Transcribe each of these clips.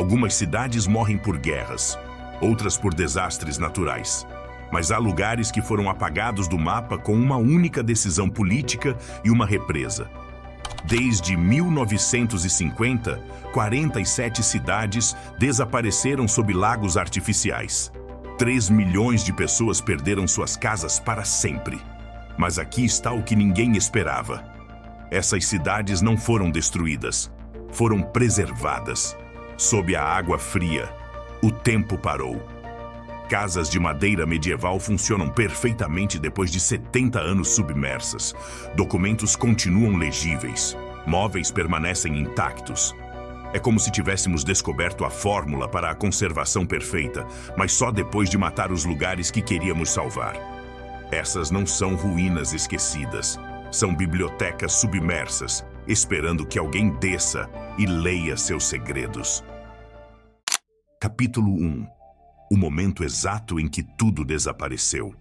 Algumas cidades morrem por guerras, outras por desastres naturais. Mas há lugares que foram apagados do mapa com uma única decisão política e uma represa. Desde 1950, 47 cidades desapareceram sob lagos artificiais. 3 milhões de pessoas perderam suas casas para sempre. Mas aqui está o que ninguém esperava. Essas cidades não foram destruídas, foram preservadas. Sob a água fria, o tempo parou. Casas de madeira medieval funcionam perfeitamente depois de 70 anos submersas. Documentos continuam legíveis. Móveis permanecem intactos. É como se tivéssemos descoberto a fórmula para a conservação perfeita, mas só depois de matar os lugares que queríamos salvar. Essas não são ruínas esquecidas. São bibliotecas submersas, esperando que alguém desça e leia seus segredos. Capítulo 1. O momento exato em que tudo desapareceu.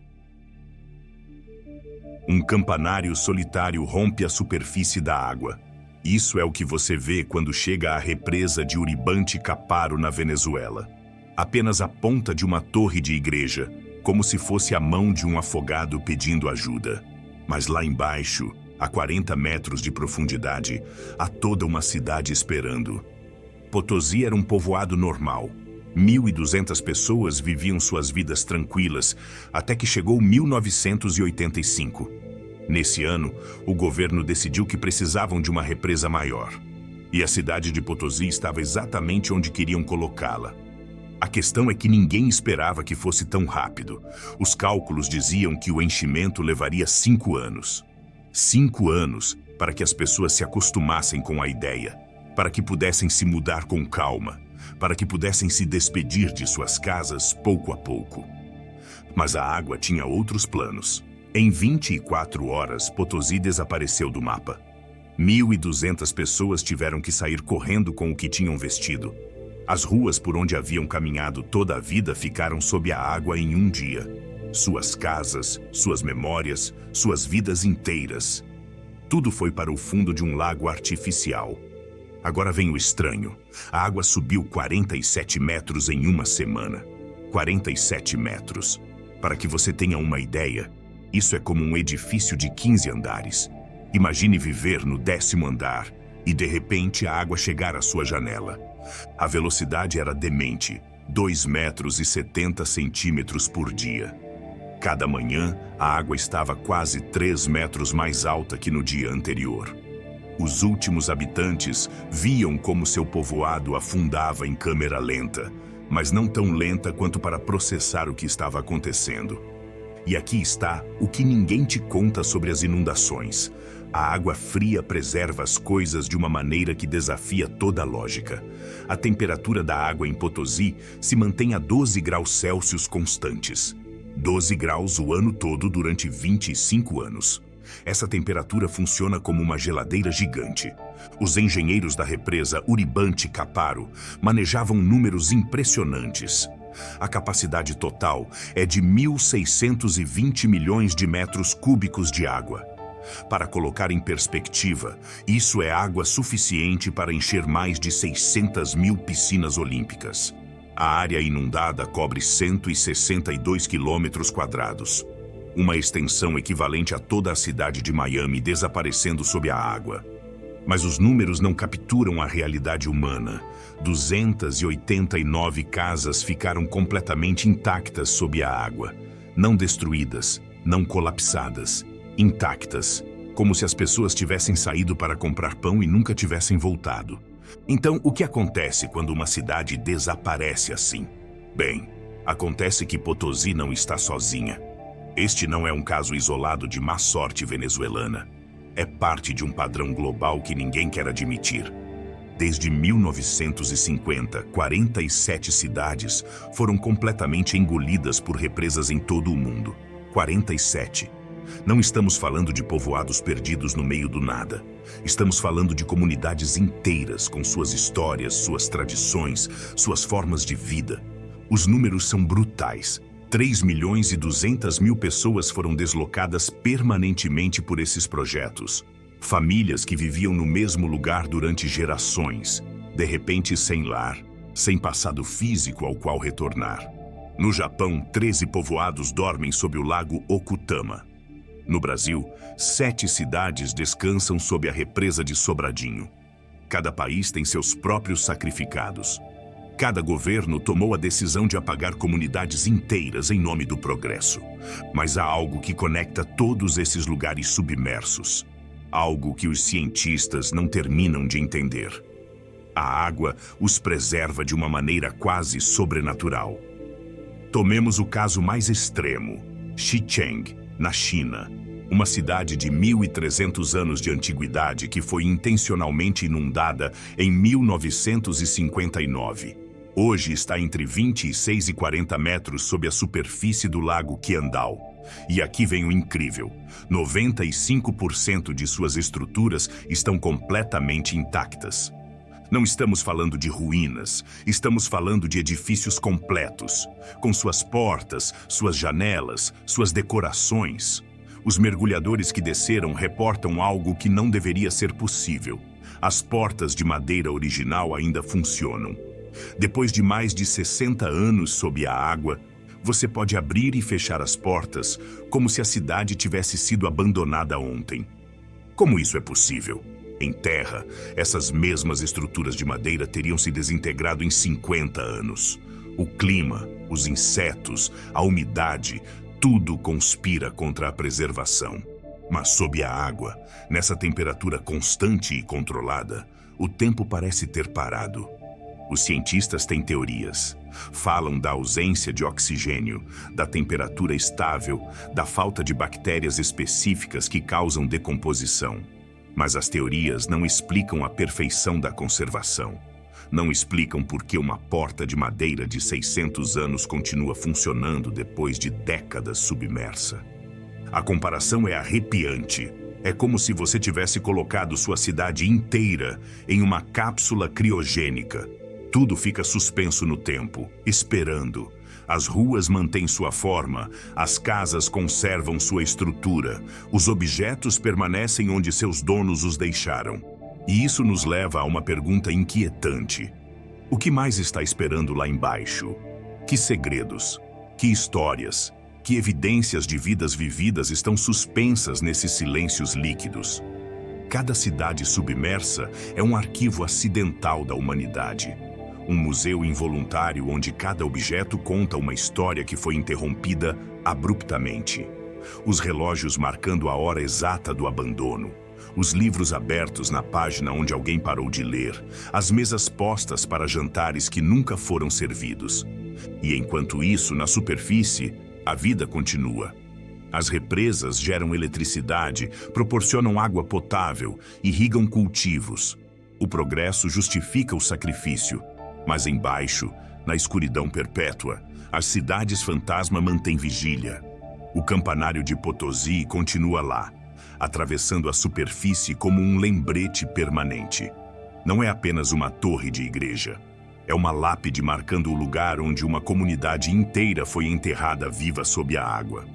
Um campanário solitário rompe a superfície da água. Isso é o que você vê quando chega à represa de Uribanti-Caparo, na Venezuela. Apenas a ponta de uma torre de igreja, como se fosse a mão de um afogado pedindo ajuda. Mas lá embaixo, a 40 metros de profundidade, há toda uma cidade esperando. Potosí era um povoado normal. 1.200 pessoas viviam suas vidas tranquilas, até que chegou 1985. Nesse ano, o governo decidiu que precisavam de uma represa maior. E a cidade de Potosí estava exatamente onde queriam colocá-la. A questão é que ninguém esperava que fosse tão rápido. Os cálculos diziam que o enchimento levaria 5 anos. 5 anos para que as pessoas se acostumassem com a ideia, para que pudessem se mudar com calma, para que pudessem se despedir de suas casas pouco a pouco. Mas a água tinha outros planos. Em 24 horas, Potosí desapareceu do mapa. 1.200 pessoas tiveram que sair correndo com o que tinham vestido. As ruas por onde haviam caminhado toda a vida ficaram sob a água em um dia. Suas casas, suas memórias, suas vidas inteiras. Tudo foi para o fundo de um lago artificial. Agora vem o estranho. A água subiu 47 metros em uma semana. 47 metros. Para que você tenha uma ideia, isso é como um edifício de 15 andares. Imagine viver no 10º andar e, de repente, a água chegar à sua janela. A velocidade era demente, 2 metros e 70 centímetros por dia. Cada manhã, a água estava quase 3 metros mais alta que no dia anterior. Os últimos habitantes viam como seu povoado afundava em câmera lenta, mas não tão lenta quanto para processar o que estava acontecendo. E aqui está o que ninguém te conta sobre as inundações. A água fria preserva as coisas de uma maneira que desafia toda a lógica. A temperatura da água em Potosí se mantém a 12 graus Celsius constantes. 12 graus o ano todo durante 25 anos. Essa temperatura funciona como uma geladeira gigante. Os engenheiros da represa Uribanti-Caparo manejavam números impressionantes. A capacidade total é de 1.620 milhões de metros cúbicos de água. Para colocar em perspectiva, isso é água suficiente para encher mais de 600 mil piscinas olímpicas. A área inundada cobre 162 quilômetros quadrados. Uma extensão equivalente a toda a cidade de Miami desaparecendo sob a água. Mas os números não capturam a realidade humana. 289 casas ficaram completamente intactas sob a água. Não destruídas, não colapsadas, intactas, como se as pessoas tivessem saído para comprar pão e nunca tivessem voltado. Então, o que acontece quando uma cidade desaparece assim? Bem, acontece que Potosí não está sozinha. Este não é um caso isolado de má sorte venezuelana. É parte de um padrão global que ninguém quer admitir. Desde 1950, 47 cidades foram completamente engolidas por represas em todo o mundo. 47. Não estamos falando de povoados perdidos no meio do nada. Estamos falando de comunidades inteiras com suas histórias, suas tradições, suas formas de vida. Os números são brutais. 3.200.000 pessoas foram deslocadas permanentemente por esses projetos. Famílias que viviam no mesmo lugar durante gerações, de repente sem lar, sem passado físico ao qual retornar. No Japão, 13 povoados dormem sob o lago Okutama. No Brasil, 7 cidades descansam sob a represa de Sobradinho. Cada país tem seus próprios sacrificados. Cada governo tomou a decisão de apagar comunidades inteiras em nome do progresso. Mas há algo que conecta todos esses lugares submersos. Algo que os cientistas não terminam de entender. A água os preserva de uma maneira quase sobrenatural. Tomemos o caso mais extremo, Xicheng, na China. Uma cidade de 1.300 anos de antiguidade que foi intencionalmente inundada em 1959. Hoje está entre 26 e 40 metros sob a superfície do lago Qiandao. E aqui vem o incrível: 95% de suas estruturas estão completamente intactas. Não estamos falando de ruínas, estamos falando de edifícios completos, com suas portas, suas janelas, suas decorações. Os mergulhadores que desceram reportam algo que não deveria ser possível. As portas de madeira original ainda funcionam. Depois de mais de 60 anos sob a água, você pode abrir e fechar as portas como se a cidade tivesse sido abandonada ontem. Como isso é possível? Em terra, essas mesmas estruturas de madeira teriam se desintegrado em 50 anos. O clima, os insetos, a umidade, tudo conspira contra a preservação. Mas sob a água, nessa temperatura constante e controlada, o tempo parece ter parado. Os cientistas têm teorias. Falam da ausência de oxigênio, da temperatura estável, da falta de bactérias específicas que causam decomposição. Mas as teorias não explicam a perfeição da conservação. Não explicam por que uma porta de madeira de 600 anos continua funcionando depois de décadas submersa. A comparação é arrepiante. É como se você tivesse colocado sua cidade inteira em uma cápsula criogênica. Tudo fica suspenso no tempo, esperando. As ruas mantêm sua forma, as casas conservam sua estrutura, os objetos permanecem onde seus donos os deixaram. E isso nos leva a uma pergunta inquietante. O que mais está esperando lá embaixo? Que segredos, que histórias, que evidências de vidas vividas estão suspensas nesses silêncios líquidos? Cada cidade submersa é um arquivo acidental da humanidade. Um museu involuntário onde cada objeto conta uma história que foi interrompida abruptamente. Os relógios marcando a hora exata do abandono. Os livros abertos na página onde alguém parou de ler. As mesas postas para jantares que nunca foram servidos. E enquanto isso, na superfície, a vida continua. As represas geram eletricidade, proporcionam água potável, irrigam cultivos. O progresso justifica o sacrifício. Mas embaixo, na escuridão perpétua, as cidades fantasma mantêm vigília. O campanário de Potosí continua lá, atravessando a superfície como um lembrete permanente. Não é apenas uma torre de igreja. É uma lápide marcando o lugar onde uma comunidade inteira foi enterrada viva sob a água.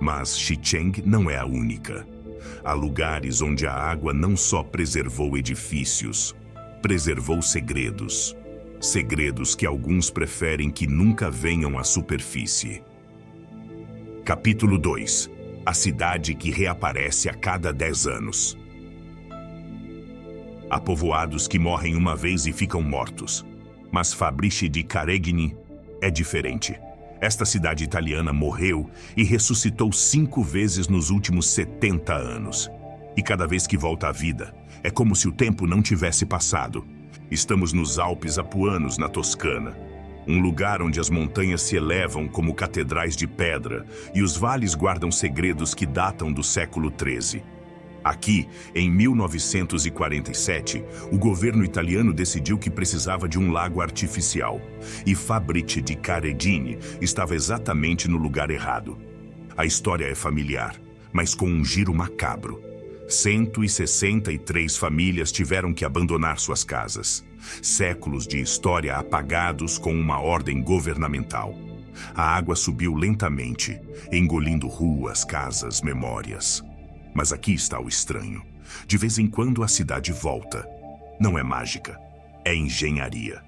Mas Xicheng não é a única. Há lugares onde a água não só preservou edifícios, preservou segredos. Segredos que alguns preferem que nunca venham à superfície. Capítulo 2. A cidade que reaparece a cada 10 anos. Há povoados que morrem uma vez e ficam mortos. Mas Fabrici di Caregni é diferente. Esta cidade italiana morreu e ressuscitou 5 vezes nos últimos 70 anos. E cada vez que volta à vida, é como se o tempo não tivesse passado. Estamos nos Alpes Apuanos, na Toscana. Um lugar onde as montanhas se elevam como catedrais de pedra e os vales guardam segredos que datam do século XIII. Aqui, em 1947, o governo italiano decidiu que precisava de um lago artificial. E Fabrici di Caregni estava exatamente no lugar errado. A história é familiar, mas com um giro macabro. 163 famílias tiveram que abandonar suas casas. Séculos de história apagados com uma ordem governamental. A água subiu lentamente, engolindo ruas, casas, memórias. Mas aqui está o estranho. De vez em quando a cidade volta. Não é mágica, é engenharia.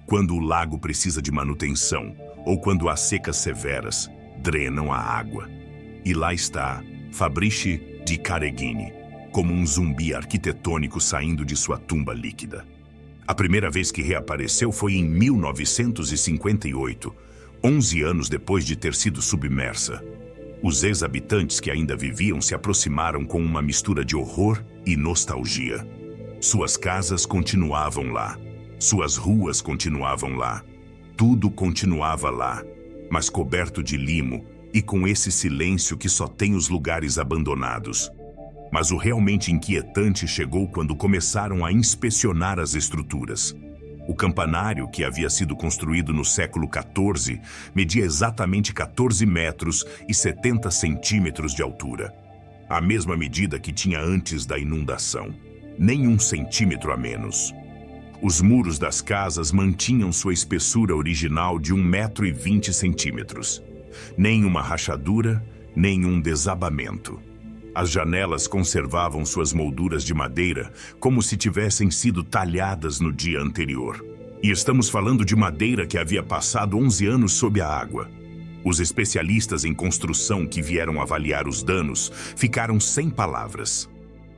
Quando o lago precisa de manutenção, ou quando há secas severas, drenam a água. E lá está Fabrice de Careghini, como um zumbi arquitetônico saindo de sua tumba líquida. A primeira vez que reapareceu foi em 1958, 11 anos depois de ter sido submersa. Os ex-habitantes que ainda viviam se aproximaram com uma mistura de horror e nostalgia. Suas casas continuavam lá. Suas ruas continuavam lá. Tudo continuava lá, mas coberto de limo e com esse silêncio que só tem os lugares abandonados. Mas o realmente inquietante chegou quando começaram a inspecionar as estruturas. O campanário, que havia sido construído no século XIV, media exatamente 14 metros e 70 centímetros de altura. A mesma medida que tinha antes da inundação. Nem 1 centímetro a menos. Os muros das casas mantinham sua espessura original de 1,20 m. Nem uma rachadura, nem um desabamento. As janelas conservavam suas molduras de madeira como se tivessem sido talhadas no dia anterior. E estamos falando de madeira que havia passado 11 anos sob a água. Os especialistas em construção que vieram avaliar os danos ficaram sem palavras.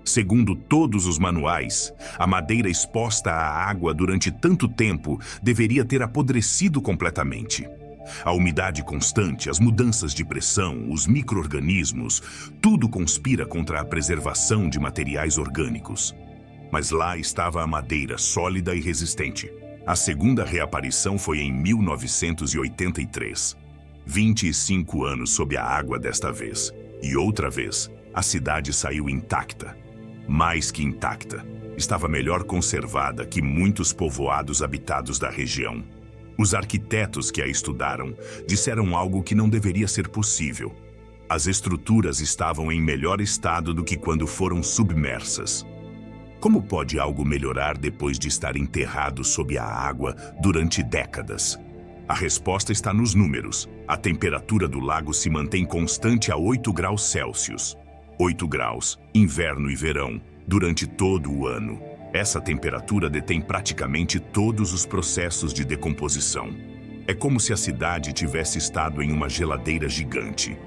Segundo todos os manuais, a madeira exposta à água durante tanto tempo deveria ter apodrecido completamente. A umidade constante, as mudanças de pressão, os micro-organismos, tudo conspira contra a preservação de materiais orgânicos. Mas lá estava a madeira sólida e resistente. A segunda reaparição foi em 1983. 25 anos sob a água desta vez. E outra vez, a cidade saiu intacta. Mais que intacta. Estava melhor conservada que muitos povoados habitados da região. Os arquitetos que a estudaram disseram algo que não deveria ser possível. As estruturas estavam em melhor estado do que quando foram submersas. Como pode algo melhorar depois de estar enterrado sob a água durante décadas? A resposta está nos números. A temperatura do lago se mantém constante a 8 graus Celsius. 8 graus, inverno e verão, durante todo o ano. Essa temperatura detém praticamente todos os processos de decomposição. É como se a cidade tivesse estado em uma geladeira gigante.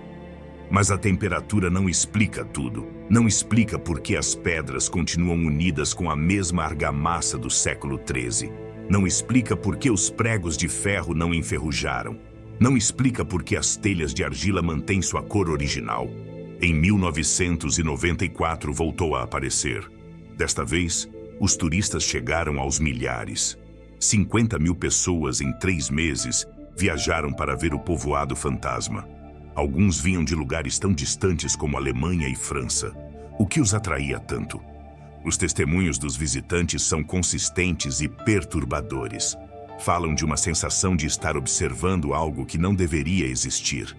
Mas a temperatura não explica tudo. Não explica por que as pedras continuam unidas com a mesma argamassa do século XIII. Não explica por que os pregos de ferro não enferrujaram. Não explica por que as telhas de argila mantêm sua cor original. Em 1994 voltou a aparecer. Desta vez, os turistas chegaram aos milhares. 50 mil pessoas em 3 meses viajaram para ver o povoado fantasma. Alguns vinham de lugares tão distantes como Alemanha e França. O que os atraía tanto? Os testemunhos dos visitantes são consistentes e perturbadores. Falam de uma sensação de estar observando algo que não deveria existir.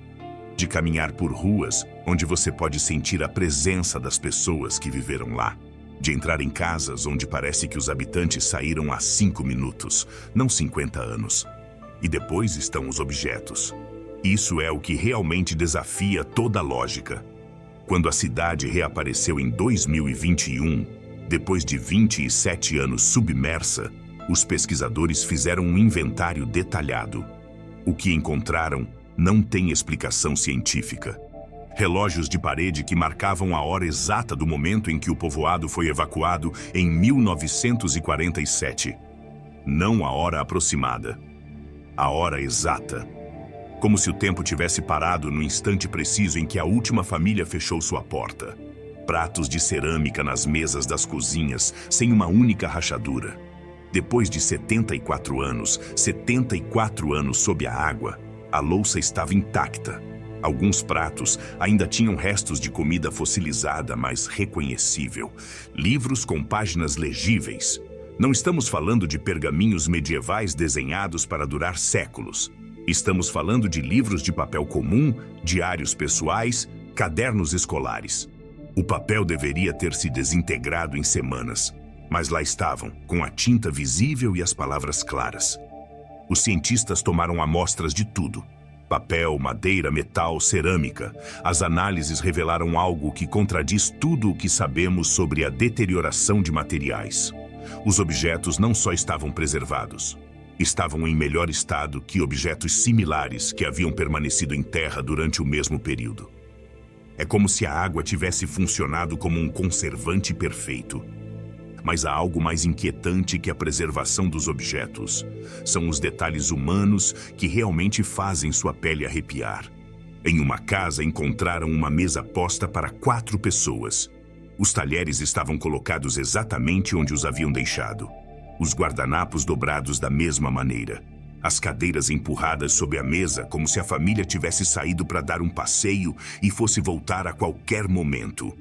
De caminhar por ruas onde você pode sentir a presença das pessoas que viveram lá. De entrar em casas onde parece que os habitantes saíram há 5 minutos, não 50 anos. E depois estão os objetos. Isso é o que realmente desafia toda a lógica. Quando a cidade reapareceu em 2021, depois de 27 anos submersa, os pesquisadores fizeram um inventário detalhado. O que encontraram não tem explicação científica. Relógios de parede que marcavam a hora exata do momento em que o povoado foi evacuado em 1947. Não a hora aproximada. A hora exata. Como se o tempo tivesse parado no instante preciso em que a última família fechou sua porta. Pratos de cerâmica nas mesas das cozinhas, sem uma única rachadura. Depois de 74 anos sob a água, a louça estava intacta. Alguns pratos ainda tinham restos de comida fossilizada, mas reconhecível. Livros com páginas legíveis. Não estamos falando de pergaminhos medievais desenhados para durar séculos. Estamos falando de livros de papel comum, diários pessoais, cadernos escolares. O papel deveria ter se desintegrado em semanas, mas lá estavam, com a tinta visível e as palavras claras. Os cientistas tomaram amostras de tudo. Papel, madeira, metal, cerâmica. As análises revelaram algo que contradiz tudo o que sabemos sobre a deterioração de materiais. Os objetos não só estavam preservados, estavam em melhor estado que objetos similares que haviam permanecido em terra durante o mesmo período. É como se a água tivesse funcionado como um conservante perfeito. Mas há algo mais inquietante que a preservação dos objetos. São os detalhes humanos que realmente fazem sua pele arrepiar. Em uma casa encontraram uma mesa posta para 4 pessoas. Os talheres estavam colocados exatamente onde os haviam deixado. Os guardanapos dobrados da mesma maneira. As cadeiras empurradas sob a mesa como se a família tivesse saído para dar um passeio e fosse voltar a qualquer momento.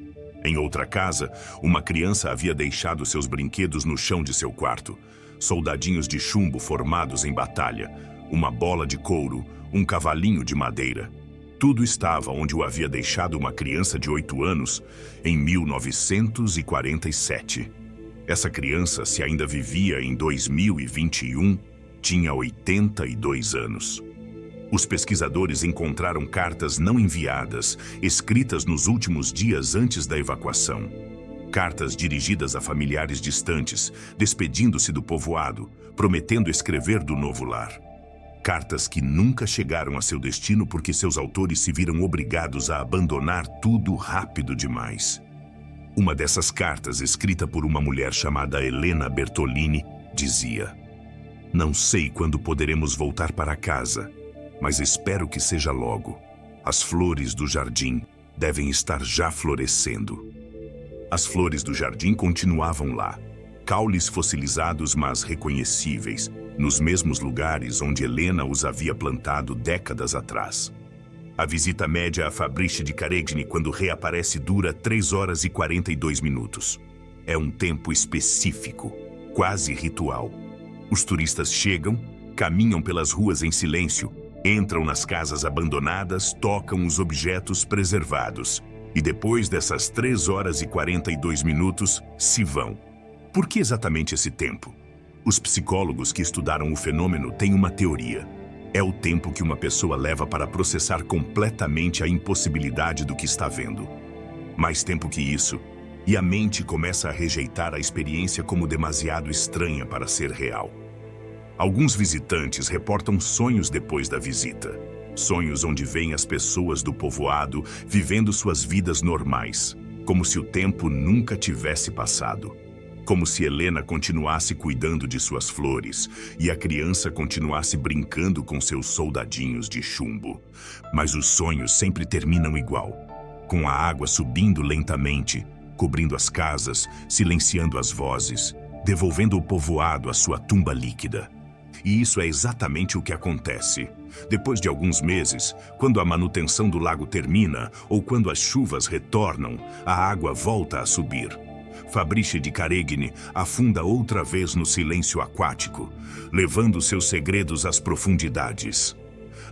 Em outra casa, uma criança havia deixado seus brinquedos no chão de seu quarto. Soldadinhos de chumbo formados em batalha, uma bola de couro, um cavalinho de madeira. Tudo estava onde o havia deixado uma criança de 8 anos em 1947. Essa criança, se ainda vivia em 2021, tinha 82 anos. Os pesquisadores encontraram cartas não enviadas, escritas nos últimos dias antes da evacuação. Cartas dirigidas a familiares distantes, despedindo-se do povoado, prometendo escrever do novo lar. Cartas que nunca chegaram a seu destino porque seus autores se viram obrigados a abandonar tudo rápido demais. Uma dessas cartas, escrita por uma mulher chamada Helena Bertolini, dizia: "Não sei quando poderemos voltar para casa, mas espero que seja logo. As flores do jardim devem estar já florescendo." As flores do jardim continuavam lá, caules fossilizados mas reconhecíveis, nos mesmos lugares onde Helena os havia plantado décadas atrás. A visita média a Fabrice de Caregni quando reaparece dura 3 horas e 42 minutos. É um tempo específico, quase ritual. Os turistas chegam, caminham pelas ruas em silêncio, entram nas casas abandonadas, tocam os objetos preservados. E depois dessas 3 horas e 42 minutos, se vão. Por que exatamente esse tempo? Os psicólogos que estudaram o fenômeno têm uma teoria. É o tempo que uma pessoa leva para processar completamente a impossibilidade do que está vendo. Mais tempo que isso, e a mente começa a rejeitar a experiência como demasiado estranha para ser real. Alguns visitantes reportam sonhos depois da visita. Sonhos onde veem as pessoas do povoado vivendo suas vidas normais, como se o tempo nunca tivesse passado. Como se Helena continuasse cuidando de suas flores e a criança continuasse brincando com seus soldadinhos de chumbo. Mas os sonhos sempre terminam igual, com a água subindo lentamente, cobrindo as casas, silenciando as vozes, devolvendo o povoado à sua tumba líquida. E isso é exatamente o que acontece. Depois de alguns meses, quando a manutenção do lago termina ou quando as chuvas retornam, a água volta a subir. Fabrice de Caregni afunda outra vez no silêncio aquático, levando seus segredos às profundidades.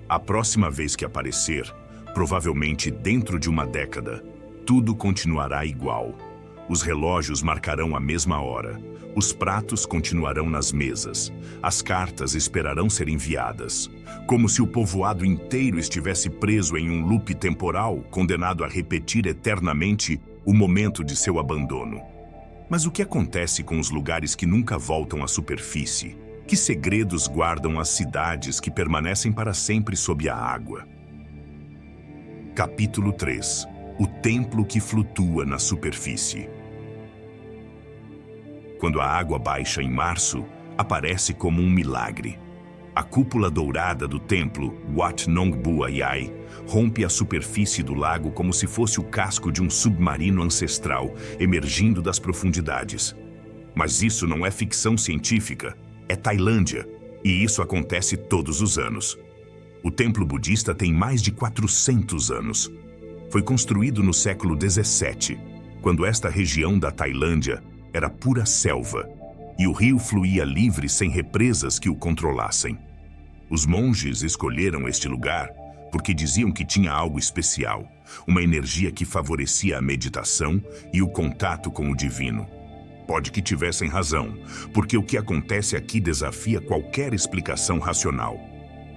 A próxima vez que aparecer, provavelmente dentro de uma década, tudo continuará igual. Os relógios marcarão a mesma hora, os pratos continuarão nas mesas, as cartas esperarão ser enviadas, como se o povoado inteiro estivesse preso em um loop temporal, condenado a repetir eternamente o momento de seu abandono. Mas o que acontece com os lugares que nunca voltam à superfície? Que segredos guardam as cidades que permanecem para sempre sob a água? Capítulo 3. O templo que flutua na superfície. Quando a água baixa em março, aparece como um milagre. A cúpula dourada do templo, Wat Nong Bua Yai, rompe a superfície do lago como se fosse o casco de um submarino ancestral emergindo das profundidades. Mas isso não é ficção científica, é Tailândia, e isso acontece todos os anos. O templo budista tem mais de 400 anos. Foi construído no século XVII, quando esta região da Tailândia era pura selva, e o rio fluía livre sem represas que o controlassem. Os monges escolheram este lugar porque diziam que tinha algo especial, uma energia que favorecia a meditação e o contato com o divino. Pode que tivessem razão, porque o que acontece aqui desafia qualquer explicação racional.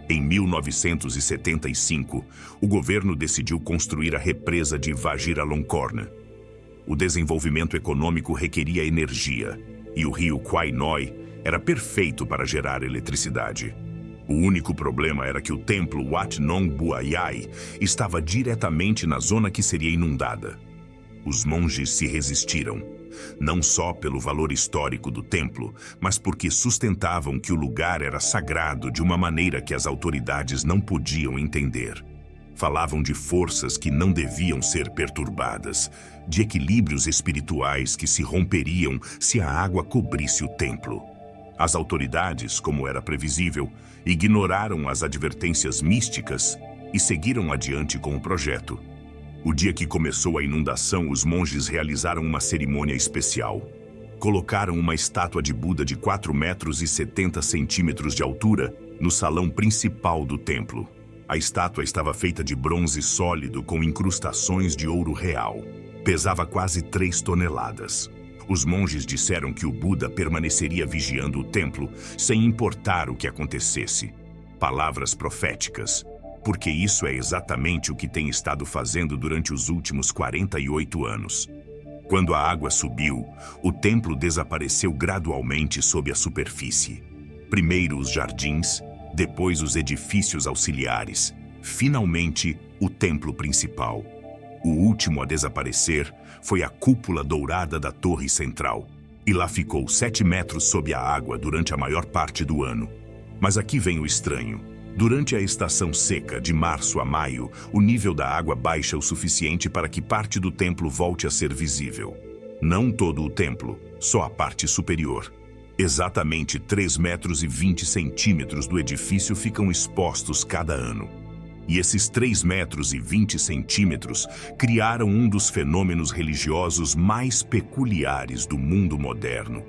Em 1975, o governo decidiu construir a represa de Vajiralongkorn. O desenvolvimento econômico requeria energia, e o rio Kwai Noi Era perfeito para gerar eletricidade. O único problema era que o templo Wat Nong Buayai estava diretamente na zona que seria inundada. Os monges se resistiram, não só pelo valor histórico do templo, mas porque sustentavam que o lugar era sagrado de uma maneira que as autoridades não podiam entender. Falavam de forças que não deviam ser perturbadas, de equilíbrios espirituais que se romperiam se a água cobrisse o templo. As autoridades, como era previsível, ignoraram as advertências místicas e seguiram adiante com o projeto. O dia que começou a inundação, os monges realizaram uma cerimônia especial. Colocaram uma estátua de Buda de 4,70 metros de altura no salão principal do templo. A estátua estava feita de bronze sólido com incrustações de ouro real. Pesava quase 3 toneladas. Os monges disseram que o Buda permaneceria vigiando o templo, sem importar o que acontecesse. Palavras proféticas, porque isso é exatamente o que tem estado fazendo durante os últimos 48 anos. Quando a água subiu, o templo desapareceu gradualmente sob a superfície. Primeiro os jardins, depois os edifícios auxiliares, finalmente o templo principal. O último a desaparecer foi a cúpula dourada da torre central, e lá ficou 7 metros sob a água durante a maior parte do ano. Mas aqui vem o estranho. Durante a estação seca, de março a maio, o nível da água baixa o suficiente para que parte do templo volte a ser visível. Não todo o templo, só a parte superior. Exatamente 3,20 metros do edifício ficam expostos cada ano. E esses 3,20 metros criaram um dos fenômenos religiosos mais peculiares do mundo moderno.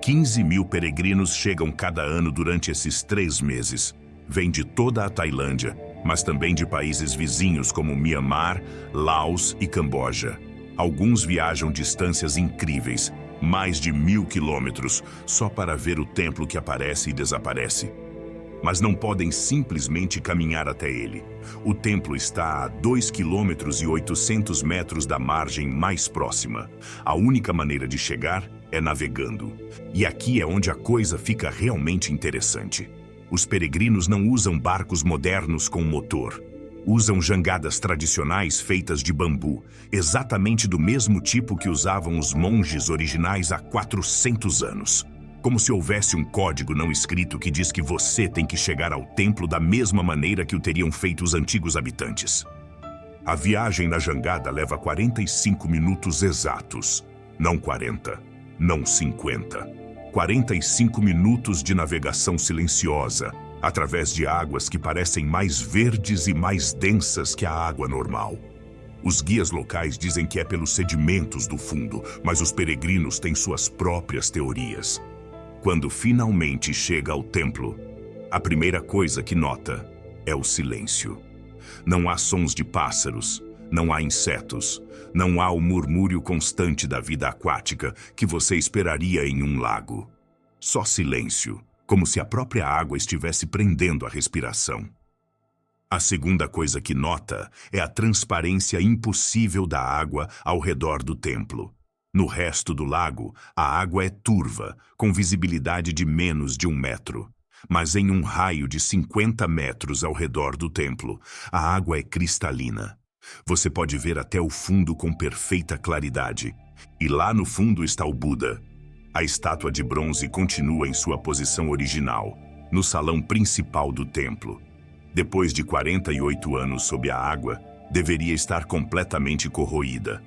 15 mil peregrinos chegam cada ano durante esses 3 meses. Vêm de toda a Tailândia, mas também de países vizinhos como Mianmar, Laos e Camboja. Alguns viajam distâncias incríveis, mais de 1.000 quilômetros, só para ver o templo que aparece e desaparece. Mas não podem simplesmente caminhar até ele. O templo está a 2,8 km da margem mais próxima. A única maneira de chegar é navegando. E aqui é onde a coisa fica realmente interessante. Os peregrinos não usam barcos modernos com motor. Usam jangadas tradicionais feitas de bambu, exatamente do mesmo tipo que usavam os monges originais há 400 anos. Como se houvesse um código não escrito que diz que você tem que chegar ao templo da mesma maneira que o teriam feito os antigos habitantes. A viagem na jangada leva 45 minutos exatos. Não 40, não 50. 45 minutos de navegação silenciosa, através de águas que parecem mais verdes e mais densas que a água normal. Os guias locais dizem que é pelos sedimentos do fundo, mas os peregrinos têm suas próprias teorias. Quando finalmente chega ao templo, a primeira coisa que nota é o silêncio. Não há sons de pássaros, não há insetos, não há o murmúrio constante da vida aquática que você esperaria em um lago. Só silêncio, como se a própria água estivesse prendendo a respiração. A segunda coisa que nota é a transparência impossível da água ao redor do templo. No resto do lago, a água é turva, com visibilidade de menos de 1 metro. Mas em um raio de 50 metros ao redor do templo, a água é cristalina. Você pode ver até o fundo com perfeita claridade. E lá no fundo está o Buda. A estátua de bronze continua em sua posição original, no salão principal do templo. Depois de 48 anos sob a água, deveria estar completamente corroída.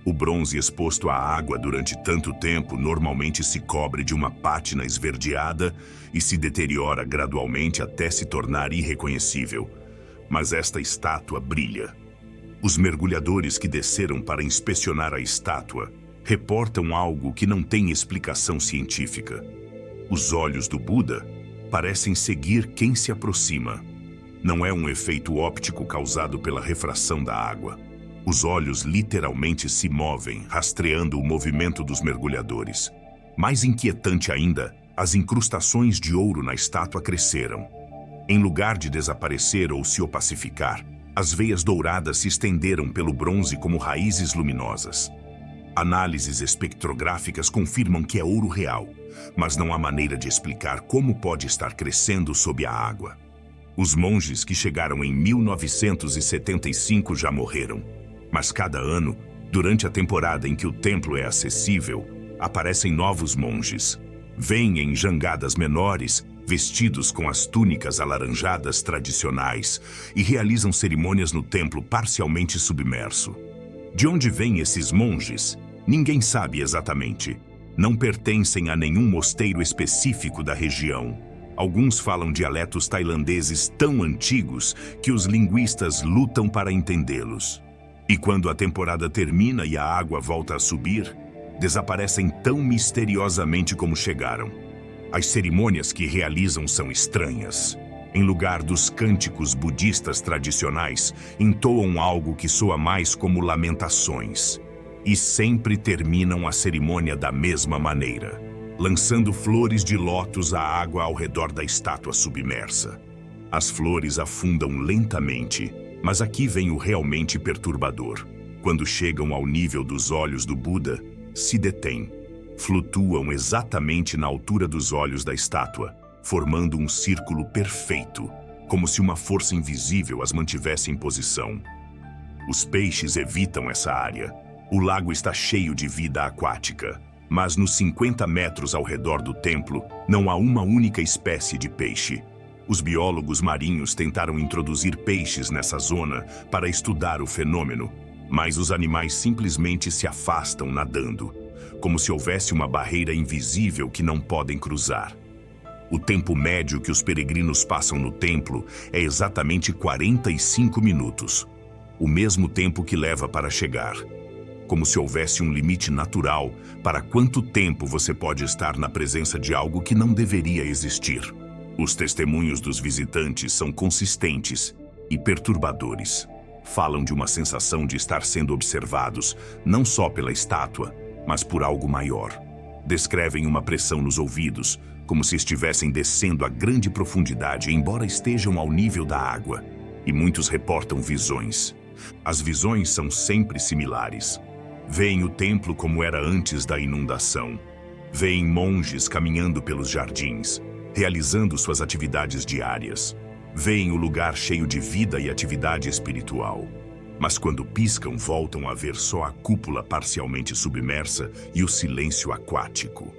O bronze exposto à água durante tanto tempo normalmente se cobre de uma pátina esverdeada e se deteriora gradualmente até se tornar irreconhecível. Mas esta estátua brilha. Os mergulhadores que desceram para inspecionar a estátua reportam algo que não tem explicação científica. Os olhos do Buda parecem seguir quem se aproxima. Não é um efeito óptico causado pela refração da água. Os olhos literalmente se movem, rastreando o movimento dos mergulhadores. Mais inquietante ainda, as incrustações de ouro na estátua cresceram. Em lugar de desaparecer ou se opacificar, as veias douradas se estenderam pelo bronze como raízes luminosas. Análises espectrográficas confirmam que é ouro real, mas não há maneira de explicar como pode estar crescendo sob a água. Os monges que chegaram em 1975 já morreram, mas cada ano, durante a temporada em que o templo é acessível, aparecem novos monges. Vêm em jangadas menores, vestidos com as túnicas alaranjadas tradicionais e realizam cerimônias no templo parcialmente submerso. De onde vêm esses monges? Ninguém sabe exatamente. Não pertencem a nenhum mosteiro específico da região. Alguns falam dialetos tailandeses tão antigos que os linguistas lutam para entendê-los. E quando a temporada termina e a água volta a subir, desaparecem tão misteriosamente como chegaram. As cerimônias que realizam são estranhas. Em lugar dos cânticos budistas tradicionais, entoam algo que soa mais como lamentações. E sempre terminam a cerimônia da mesma maneira, lançando flores de lótus à água ao redor da estátua submersa. As flores afundam lentamente, mas aqui vem o realmente perturbador. Quando chegam ao nível dos olhos do Buda, se detêm. Flutuam exatamente na altura dos olhos da estátua, formando um círculo perfeito, como se uma força invisível as mantivesse em posição. Os peixes evitam essa área. O lago está cheio de vida aquática, mas nos 50 metros ao redor do templo não há uma única espécie de peixe. Os biólogos marinhos tentaram introduzir peixes nessa zona para estudar o fenômeno, mas os animais simplesmente se afastam nadando, como se houvesse uma barreira invisível que não podem cruzar. O tempo médio que os peregrinos passam no templo é exatamente 45 minutos, o mesmo tempo que leva para chegar. Como se houvesse um limite natural para quanto tempo você pode estar na presença de algo que não deveria existir. Os testemunhos dos visitantes são consistentes e perturbadores. Falam de uma sensação de estar sendo observados, não só pela estátua, mas por algo maior. Descrevem uma pressão nos ouvidos, como se estivessem descendo a grande profundidade, embora estejam ao nível da água. E muitos reportam visões. As visões são sempre similares. Veem o templo como era antes da inundação. Veem monges caminhando pelos jardins, realizando suas atividades diárias. Veem o lugar cheio de vida e atividade espiritual. Mas quando piscam, voltam a ver só a cúpula parcialmente submersa e o silêncio aquático.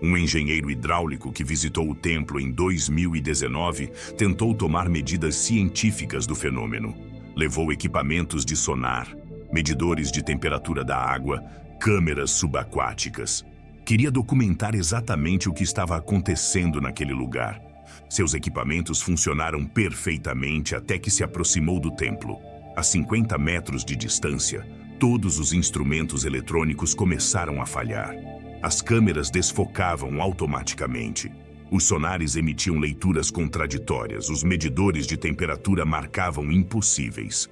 Um engenheiro hidráulico que visitou o templo em 2019 tentou tomar medidas científicas do fenômeno. Levou equipamentos de sonar, medidores de temperatura da água, câmeras subaquáticas. Queria documentar exatamente o que estava acontecendo naquele lugar. Seus equipamentos funcionaram perfeitamente até que se aproximou do templo. A 50 metros de distância, todos os instrumentos eletrônicos começaram a falhar. As câmeras desfocavam automaticamente. Os sonares emitiam leituras contraditórias, os medidores de temperatura marcavam impossíveis.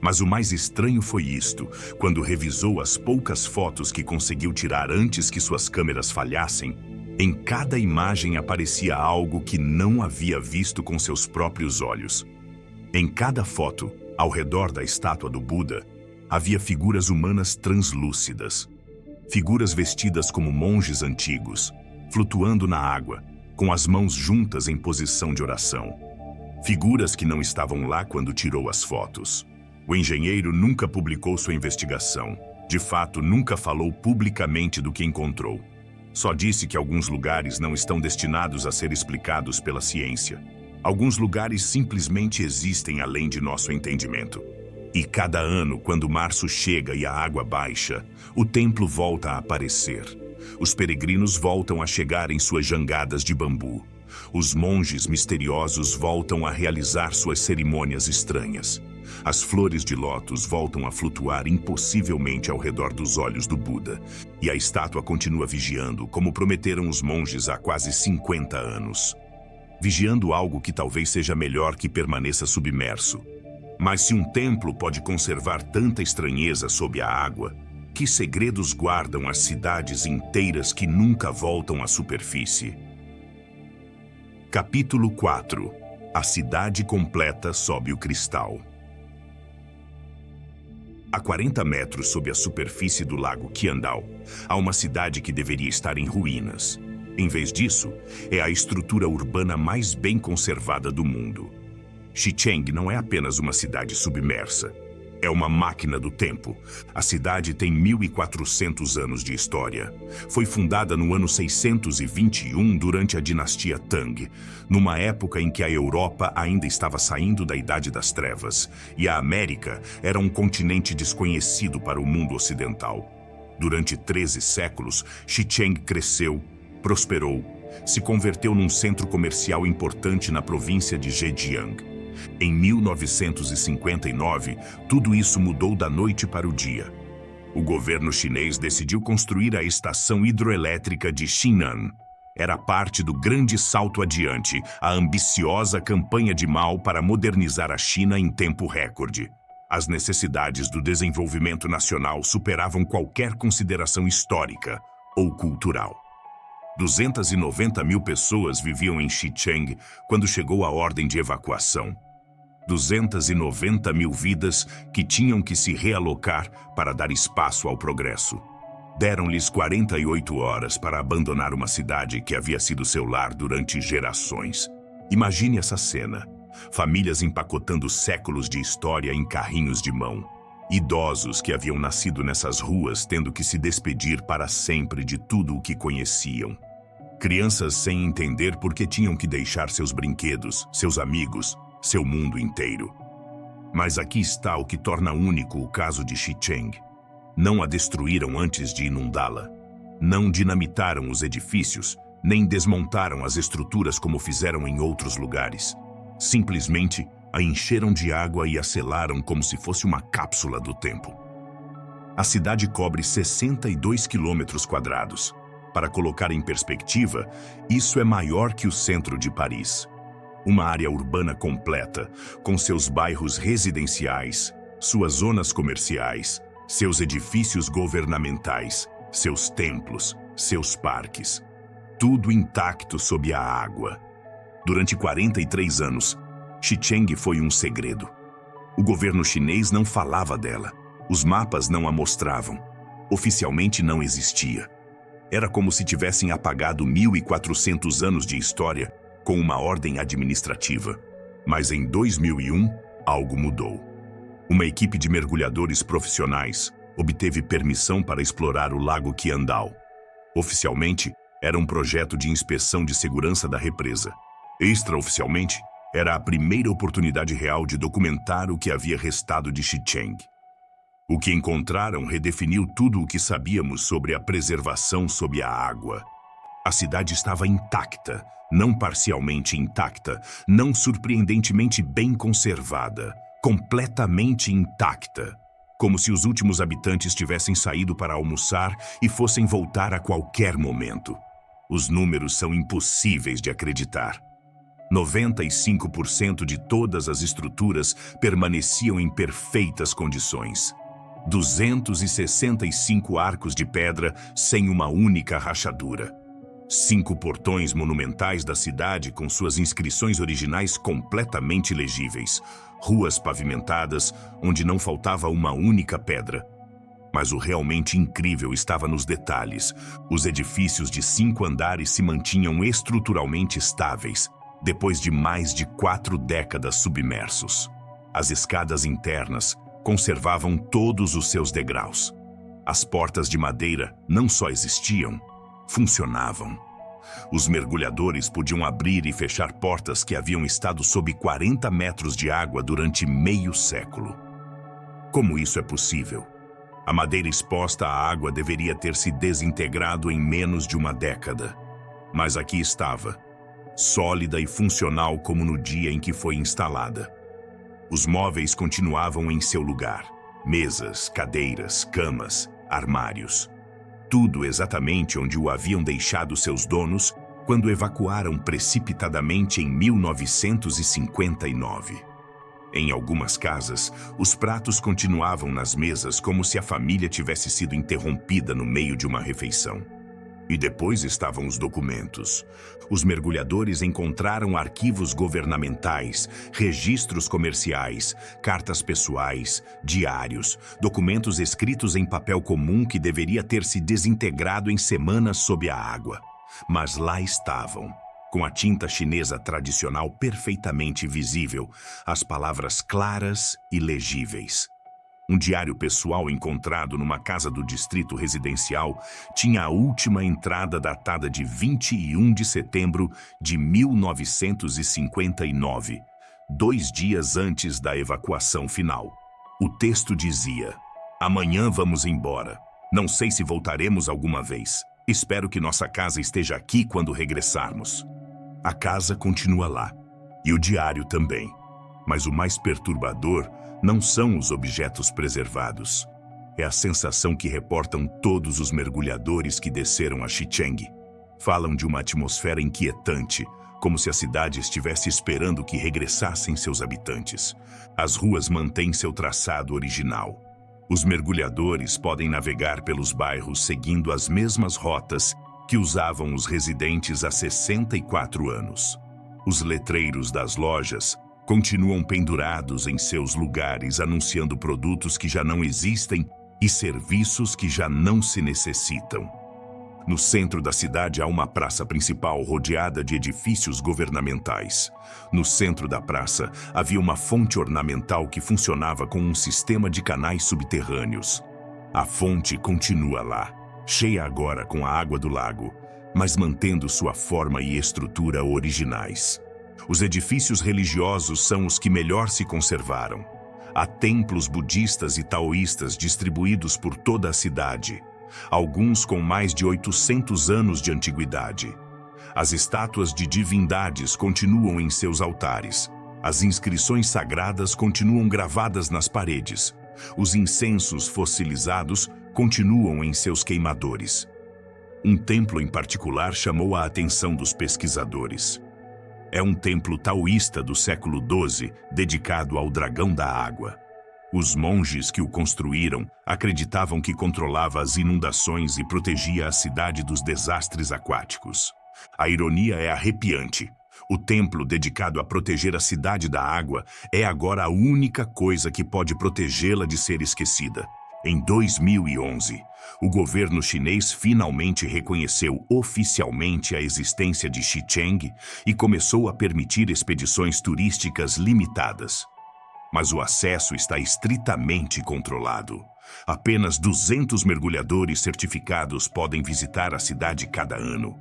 Mas o mais estranho foi isto: quando revisou as poucas fotos que conseguiu tirar antes que suas câmeras falhassem, em cada imagem aparecia algo que não havia visto com seus próprios olhos. Em cada foto, ao redor da estátua do Buda, havia figuras humanas translúcidas. Figuras vestidas como monges antigos, flutuando na água, com as mãos juntas em posição de oração. Figuras que não estavam lá quando tirou as fotos. O engenheiro nunca publicou sua investigação. De fato, nunca falou publicamente do que encontrou. Só disse que alguns lugares não estão destinados a ser explicados pela ciência. Alguns lugares simplesmente existem além de nosso entendimento. E cada ano, quando março chega e a água baixa, o templo volta a aparecer. Os peregrinos voltam a chegar em suas jangadas de bambu. Os monges misteriosos voltam a realizar suas cerimônias estranhas. As flores de lótus voltam a flutuar impossivelmente ao redor dos olhos do Buda. E a estátua continua vigiando, como prometeram os monges há quase 50 anos. Vigiando algo que talvez seja melhor que permaneça submerso. Mas se um templo pode conservar tanta estranheza sob a água, que segredos guardam as cidades inteiras que nunca voltam à superfície? Capítulo 4. A cidade completa sob o cristal. A 40 metros sob a superfície do lago Qiandao, há uma cidade que deveria estar em ruínas. Em vez disso, é a estrutura urbana mais bem conservada do mundo. Xicheng não é apenas uma cidade submersa. É uma máquina do tempo. A cidade tem 1.400 anos de história. Foi fundada no ano 621 durante a dinastia Tang, numa época em que a Europa ainda estava saindo da Idade das Trevas e a América era um continente desconhecido para o mundo ocidental. Durante 13 séculos, Xicheng cresceu, prosperou, se converteu num centro comercial importante na província de Zhejiang. Em 1959, tudo isso mudou da noite para o dia. O governo chinês decidiu construir a estação hidroelétrica de Xinan. Era parte do grande salto adiante, a ambiciosa campanha de Mao para modernizar a China em tempo recorde. As necessidades do desenvolvimento nacional superavam qualquer consideração histórica ou cultural. 290 mil pessoas viviam em Xicheng quando chegou a ordem de evacuação. 290 mil vidas que tinham que se realocar para dar espaço ao progresso. Deram-lhes 48 horas para abandonar uma cidade que havia sido seu lar durante gerações. Imagine essa cena. Famílias empacotando séculos de história em carrinhos de mão. Idosos que haviam nascido nessas ruas tendo que se despedir para sempre de tudo o que conheciam. Crianças sem entender por que tinham que deixar seus brinquedos, seus amigos, seu mundo inteiro. Mas aqui está o que torna único o caso de Xicheng. Não a destruíram antes de inundá-la. Não dinamitaram os edifícios, nem desmontaram as estruturas como fizeram em outros lugares. Simplesmente a encheram de água e a selaram como se fosse uma cápsula do tempo. A cidade cobre 62 quilômetros quadrados. Para colocar em perspectiva, isso é maior que o centro de Paris. Uma área urbana completa, com seus bairros residenciais, suas zonas comerciais, seus edifícios governamentais, seus templos, seus parques. Tudo intacto sob a água. Durante 43 anos, Xicheng foi um segredo. O governo chinês não falava dela. Os mapas não a mostravam. Oficialmente não existia. Era como se tivessem apagado 1.400 anos de história com uma ordem administrativa. Mas em 2001, algo mudou. Uma equipe de mergulhadores profissionais obteve permissão para explorar o Lago Qiandao. Oficialmente, era um projeto de inspeção de segurança da represa. Extraoficialmente, era a primeira oportunidade real de documentar o que havia restado de Xicheng. O que encontraram redefiniu tudo o que sabíamos sobre a preservação sob a água. A cidade estava intacta, não parcialmente intacta, não surpreendentemente bem conservada, completamente intacta, como se os últimos habitantes tivessem saído para almoçar e fossem voltar a qualquer momento. Os números são impossíveis de acreditar. 95% de todas as estruturas permaneciam em perfeitas condições. 265 arcos de pedra sem uma única rachadura. 5 portões monumentais da cidade com suas inscrições originais completamente legíveis. Ruas pavimentadas onde não faltava uma única pedra. Mas o realmente incrível estava nos detalhes. Os edifícios de 5 andares se mantinham estruturalmente estáveis, depois de mais de 4 décadas submersos. As escadas internas conservavam todos os seus degraus. As portas de madeira não só existiam, funcionavam. Os mergulhadores podiam abrir e fechar portas que haviam estado sob 40 metros de água durante meio século. Como isso é possível? A madeira exposta à água deveria ter se desintegrado em menos de uma década. Mas aqui estava, sólida e funcional como no dia em que foi instalada. Os móveis continuavam em seu lugar. Mesas, cadeiras, camas, armários. Tudo exatamente onde o haviam deixado seus donos quando evacuaram precipitadamente em 1959. Em algumas casas, os pratos continuavam nas mesas como se a família tivesse sido interrompida no meio de uma refeição. E depois estavam os documentos. Os mergulhadores encontraram arquivos governamentais, registros comerciais, cartas pessoais, diários, documentos escritos em papel comum que deveria ter se desintegrado em semanas sob a água. mas lá estavam, com a tinta chinesa tradicional perfeitamente visível, as palavras claras e legíveis. Um diário pessoal encontrado numa casa do distrito residencial tinha a última entrada datada de 21 de setembro de 1959, 2 dias antes da evacuação final. O texto dizia: "Amanhã vamos embora. Não sei se voltaremos alguma vez. Espero que nossa casa esteja aqui quando regressarmos." A casa continua lá, e o diário também. Mas o mais perturbador não são os objetos preservados. É a sensação que reportam todos os mergulhadores que desceram a Xicheng. Falam de uma atmosfera inquietante, como se a cidade estivesse esperando que regressassem seus habitantes. As ruas mantêm seu traçado original. Os mergulhadores podem navegar pelos bairros seguindo as mesmas rotas que usavam os residentes há 64 anos. Os letreiros das lojas continuam pendurados em seus lugares, anunciando produtos que já não existem e serviços que já não se necessitam. No centro da cidade há uma praça principal rodeada de edifícios governamentais. No centro da praça havia uma fonte ornamental que funcionava com um sistema de canais subterrâneos. A fonte continua lá, cheia agora com a água do lago, mas mantendo sua forma e estrutura originais. Os edifícios religiosos são os que melhor se conservaram. Há templos budistas e taoístas distribuídos por toda a cidade, alguns com mais de 800 anos de antiguidade. As estátuas de divindades continuam em seus altares. As inscrições sagradas continuam gravadas nas paredes. Os incensos fossilizados continuam em seus queimadores. Um templo em particular chamou a atenção dos pesquisadores. É um templo taoísta do século XII, dedicado ao dragão da água. Os monges que o construíram acreditavam que controlava as inundações e protegia a cidade dos desastres aquáticos. A ironia é arrepiante. O templo dedicado a proteger a cidade da água é agora a única coisa que pode protegê-la de ser esquecida. Em 2011, o governo chinês finalmente reconheceu oficialmente a existência de Xicheng e começou a permitir expedições turísticas limitadas. Mas o acesso está estritamente controlado. Apenas 200 mergulhadores certificados podem visitar a cidade cada ano.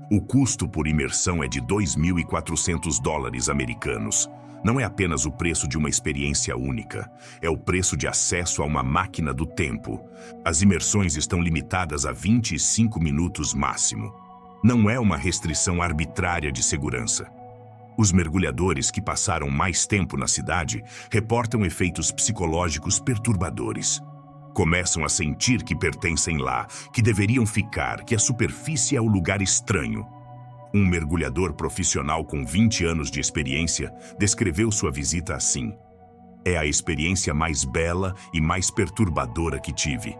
O custo por imersão é de $2.400 americanos. Não é apenas o preço de uma experiência única, é o preço de acesso a uma máquina do tempo. As imersões estão limitadas a 25 minutos máximo. Não é uma restrição arbitrária de segurança. Os mergulhadores que passaram mais tempo na cidade reportam efeitos psicológicos perturbadores. Começam a sentir que pertencem lá, que deveriam ficar, que a superfície é o lugar estranho. Um mergulhador profissional com 20 anos de experiência descreveu sua visita assim: "É a experiência mais bela e mais perturbadora que tive.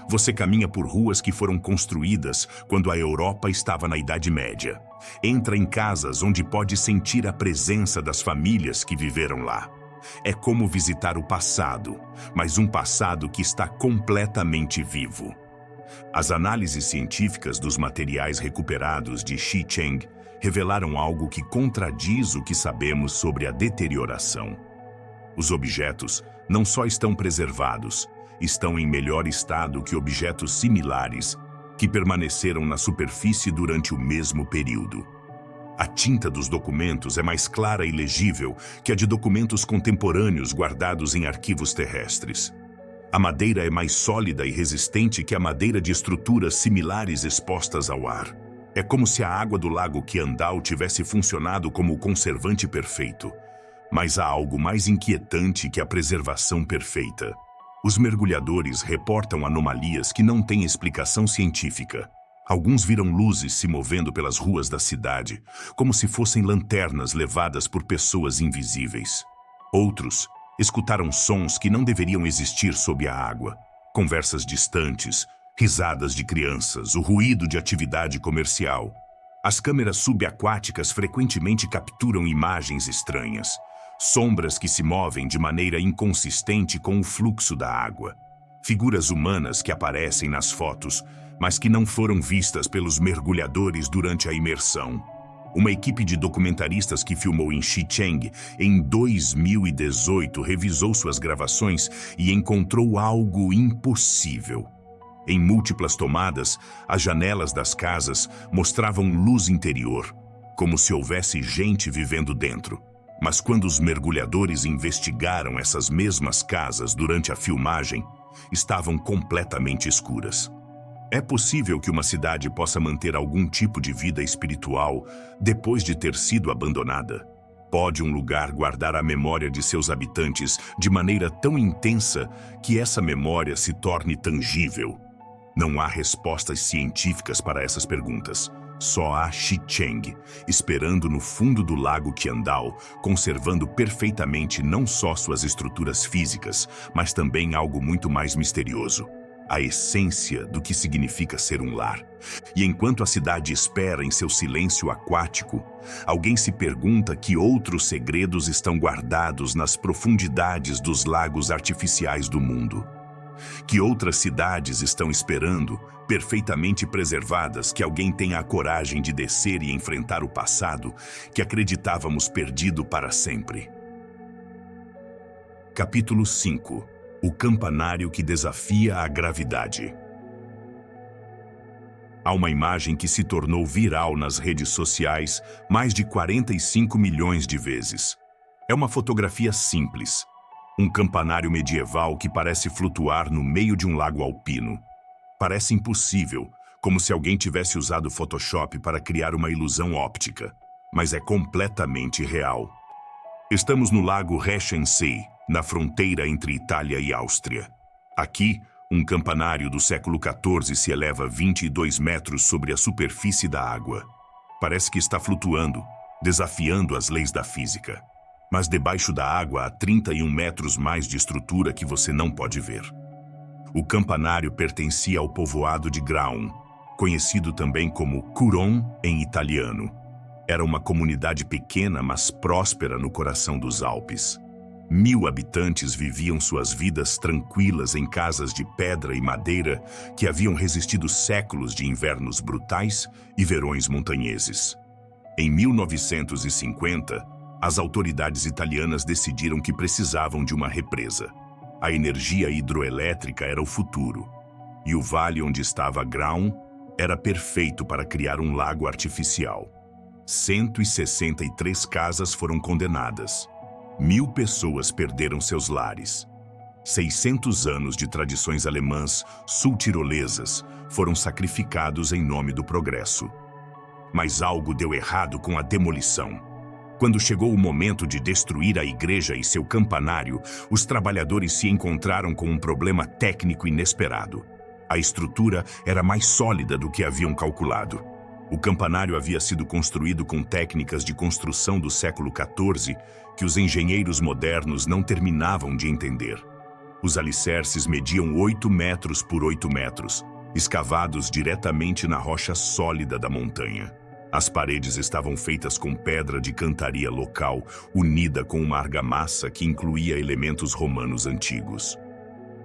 Você caminha por ruas que foram construídas quando a Europa estava na Idade Média. Entra em casas onde pode sentir a presença das famílias que viveram lá. É como visitar o passado, mas um passado que está completamente vivo." As análises científicas dos materiais recuperados de Xicheng revelaram algo que contradiz o que sabemos sobre a deterioração. Os objetos não só estão preservados, estão em melhor estado que objetos similares que permaneceram na superfície durante o mesmo período. A tinta dos documentos é mais clara e legível que a de documentos contemporâneos guardados em arquivos terrestres. A madeira é mais sólida e resistente que a madeira de estruturas similares expostas ao ar. É como se a água do lago Qiandao tivesse funcionado como o conservante perfeito. Mas há algo mais inquietante que a preservação perfeita. Os mergulhadores reportam anomalias que não têm explicação científica. Alguns viram luzes se movendo pelas ruas da cidade, como se fossem lanternas levadas por pessoas invisíveis. Outros escutaram sons que não deveriam existir sob a água. Conversas distantes, risadas de crianças, o ruído de atividade comercial. As câmeras subaquáticas frequentemente capturam imagens estranhas. Sombras que se movem de maneira inconsistente com o fluxo da água. Figuras humanas que aparecem nas fotos, mas que não foram vistas pelos mergulhadores durante a imersão. Uma equipe de documentaristas que filmou em Xicheng em 2018 revisou suas gravações e encontrou algo impossível. Em múltiplas tomadas, as janelas das casas mostravam luz interior, como se houvesse gente vivendo dentro. Mas quando os mergulhadores investigaram essas mesmas casas durante a filmagem, estavam completamente escuras. É possível que uma cidade possa manter algum tipo de vida espiritual depois de ter sido abandonada. Pode um lugar guardar a memória de seus habitantes de maneira tão intensa que essa memória se torne tangível? Não há respostas científicas para essas perguntas. Só há Xicheng, esperando no fundo do lago Qiandao, conservando perfeitamente não só suas estruturas físicas, mas também algo muito mais misterioso: a essência do que significa ser um lar. E enquanto a cidade espera em seu silêncio aquático, alguém se pergunta que outros segredos estão guardados nas profundidades dos lagos artificiais do mundo. Que outras cidades estão esperando, perfeitamente preservadas, que alguém tenha a coragem de descer e enfrentar o passado que acreditávamos perdido para sempre. Capítulo 5. O campanário que desafia a gravidade. Há uma imagem que se tornou viral nas redes sociais mais de 45 milhões de vezes. É uma fotografia simples. Um campanário medieval que parece flutuar no meio de um lago alpino. Parece impossível, como se alguém tivesse usado Photoshop para criar uma ilusão óptica. Mas é completamente real. Estamos no lago Reschensee, na fronteira entre Itália e Áustria. Aqui, um campanário do século XIV se eleva 22 metros sobre a superfície da água. Parece que está flutuando, desafiando as leis da física. Mas debaixo da água há 31 metros mais de estrutura que você não pode ver. O campanário pertencia ao povoado de Graun, conhecido também como Curon em italiano. Era uma comunidade pequena, mas próspera no coração dos Alpes. 1000 habitantes viviam suas vidas tranquilas em casas de pedra e madeira que haviam resistido séculos de invernos brutais e verões montanheses. Em 1950, as autoridades italianas decidiram que precisavam de uma represa. A energia hidroelétrica era o futuro, e o vale onde estava Graun era perfeito para criar um lago artificial. 163 casas foram condenadas. 1000 pessoas perderam seus lares. 600 anos de tradições alemãs sul-tirolesas foram sacrificados em nome do progresso. Mas algo deu errado com a demolição. Quando chegou o momento de destruir a igreja e seu campanário, os trabalhadores se encontraram com um problema técnico inesperado. A estrutura era mais sólida do que haviam calculado. O campanário havia sido construído com técnicas de construção do século XIV que os engenheiros modernos não terminavam de entender. Os alicerces mediam 8 metros por 8 metros, escavados diretamente na rocha sólida da montanha. As paredes estavam feitas com pedra de cantaria local, unida com uma argamassa que incluía elementos romanos antigos.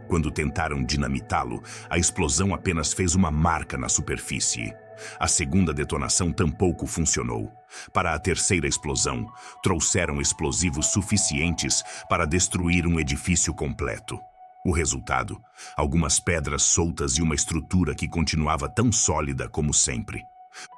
Quando tentaram dinamitá-lo, a explosão apenas fez uma marca na superfície. A segunda detonação tampouco funcionou. Para a terceira explosão, trouxeram explosivos suficientes para destruir um edifício completo. O resultado: algumas pedras soltas e uma estrutura que continuava tão sólida como sempre.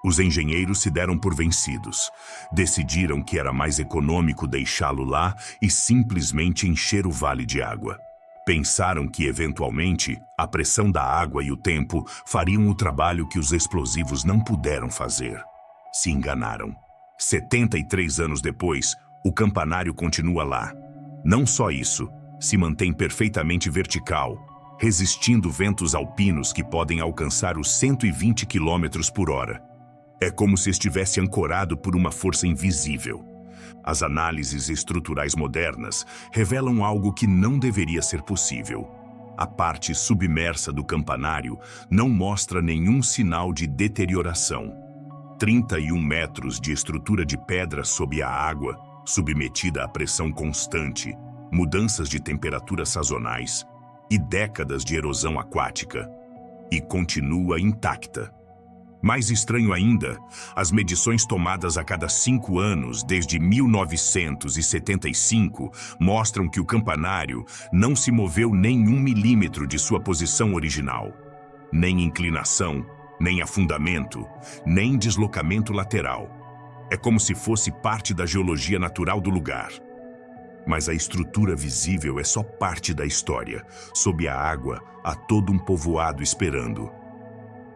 Os engenheiros se deram por vencidos. Decidiram que era mais econômico deixá-lo lá e simplesmente encher o vale de água. Pensaram que, eventualmente, a pressão da água e o tempo fariam o trabalho que os explosivos não puderam fazer. Se enganaram. 73 anos depois, o campanário continua lá. Não só isso, se mantém perfeitamente vertical, resistindo ventos alpinos que podem alcançar os 120 km por hora. É como se estivesse ancorado por uma força invisível. As análises estruturais modernas revelam algo que não deveria ser possível. A parte submersa do campanário não mostra nenhum sinal de deterioração. 31 metros de estrutura de pedra sob a água, submetida à pressão constante, mudanças de temperatura sazonais e décadas de erosão aquática. e continua intacta. Mais estranho ainda, as medições tomadas a cada 5 anos, desde 1975, mostram que o campanário não se moveu nem 1 milímetro de sua posição original. Nem inclinação, nem afundamento, nem deslocamento lateral. É como se fosse parte da geologia natural do lugar. Mas a estrutura visível é só parte da história. Sob a água, há todo um povoado esperando.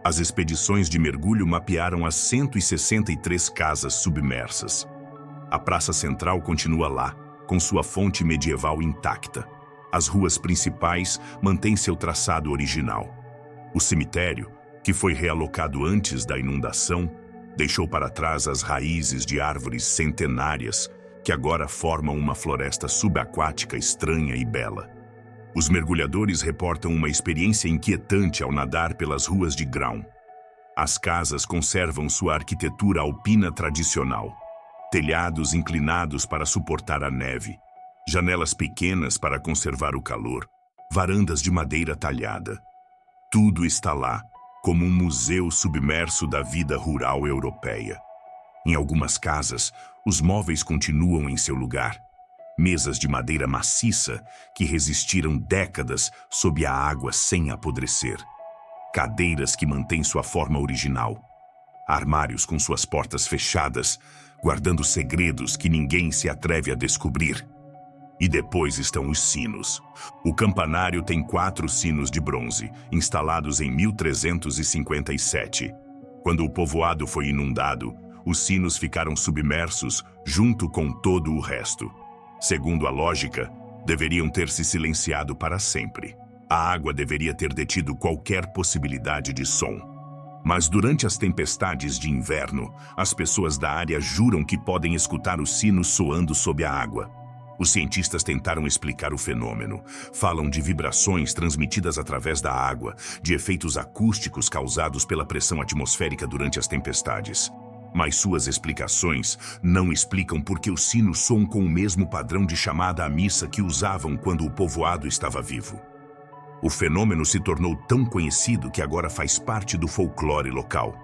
As expedições de mergulho mapearam as 163 casas submersas. A praça central continua lá, com sua fonte medieval intacta. As ruas principais mantêm seu traçado original. O cemitério, que foi realocado antes da inundação, deixou para trás as raízes de árvores centenárias que agora formam uma floresta subaquática estranha e bela. Os mergulhadores reportam uma experiência inquietante ao nadar pelas ruas de Graun. As casas conservam sua arquitetura alpina tradicional. Telhados inclinados para suportar a neve, janelas pequenas para conservar o calor, varandas de madeira talhada. Tudo está lá, como um museu submerso da vida rural europeia. Em algumas casas, os móveis continuam em seu lugar. Mesas de madeira maciça que resistiram décadas sob a água sem apodrecer. Cadeiras que mantêm sua forma original. Armários com suas portas fechadas, guardando segredos que ninguém se atreve a descobrir. E depois estão os sinos. O campanário tem 4 sinos de bronze, instalados em 1357. Quando o povoado foi inundado, os sinos ficaram submersos junto com todo o resto. Segundo a lógica, deveriam ter se silenciado para sempre. A água deveria ter detido qualquer possibilidade de som. Mas durante as tempestades de inverno, as pessoas da área juram que podem escutar os sinos soando sob a água. Os cientistas tentaram explicar o fenômeno. Falam de vibrações transmitidas através da água, de efeitos acústicos causados pela pressão atmosférica durante as tempestades. Mas suas explicações não explicam por que os sinos soam com o mesmo padrão de chamada à missa que usavam quando o povoado estava vivo. O fenômeno se tornou tão conhecido que agora faz parte do folclore local.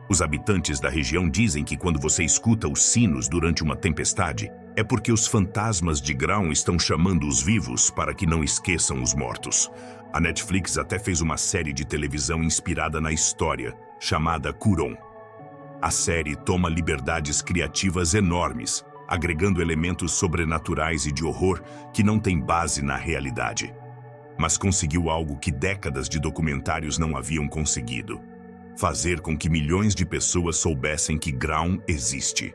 Os habitantes da região dizem que quando você escuta os sinos durante uma tempestade, é porque os fantasmas de Graun estão chamando os vivos para que não esqueçam os mortos. A Netflix até fez uma série de televisão inspirada na história, chamada Curon. A série toma liberdades criativas enormes, agregando elementos sobrenaturais e de horror que não têm base na realidade. Mas conseguiu algo que décadas de documentários não haviam conseguido: fazer com que milhões de pessoas soubessem que Graun existe.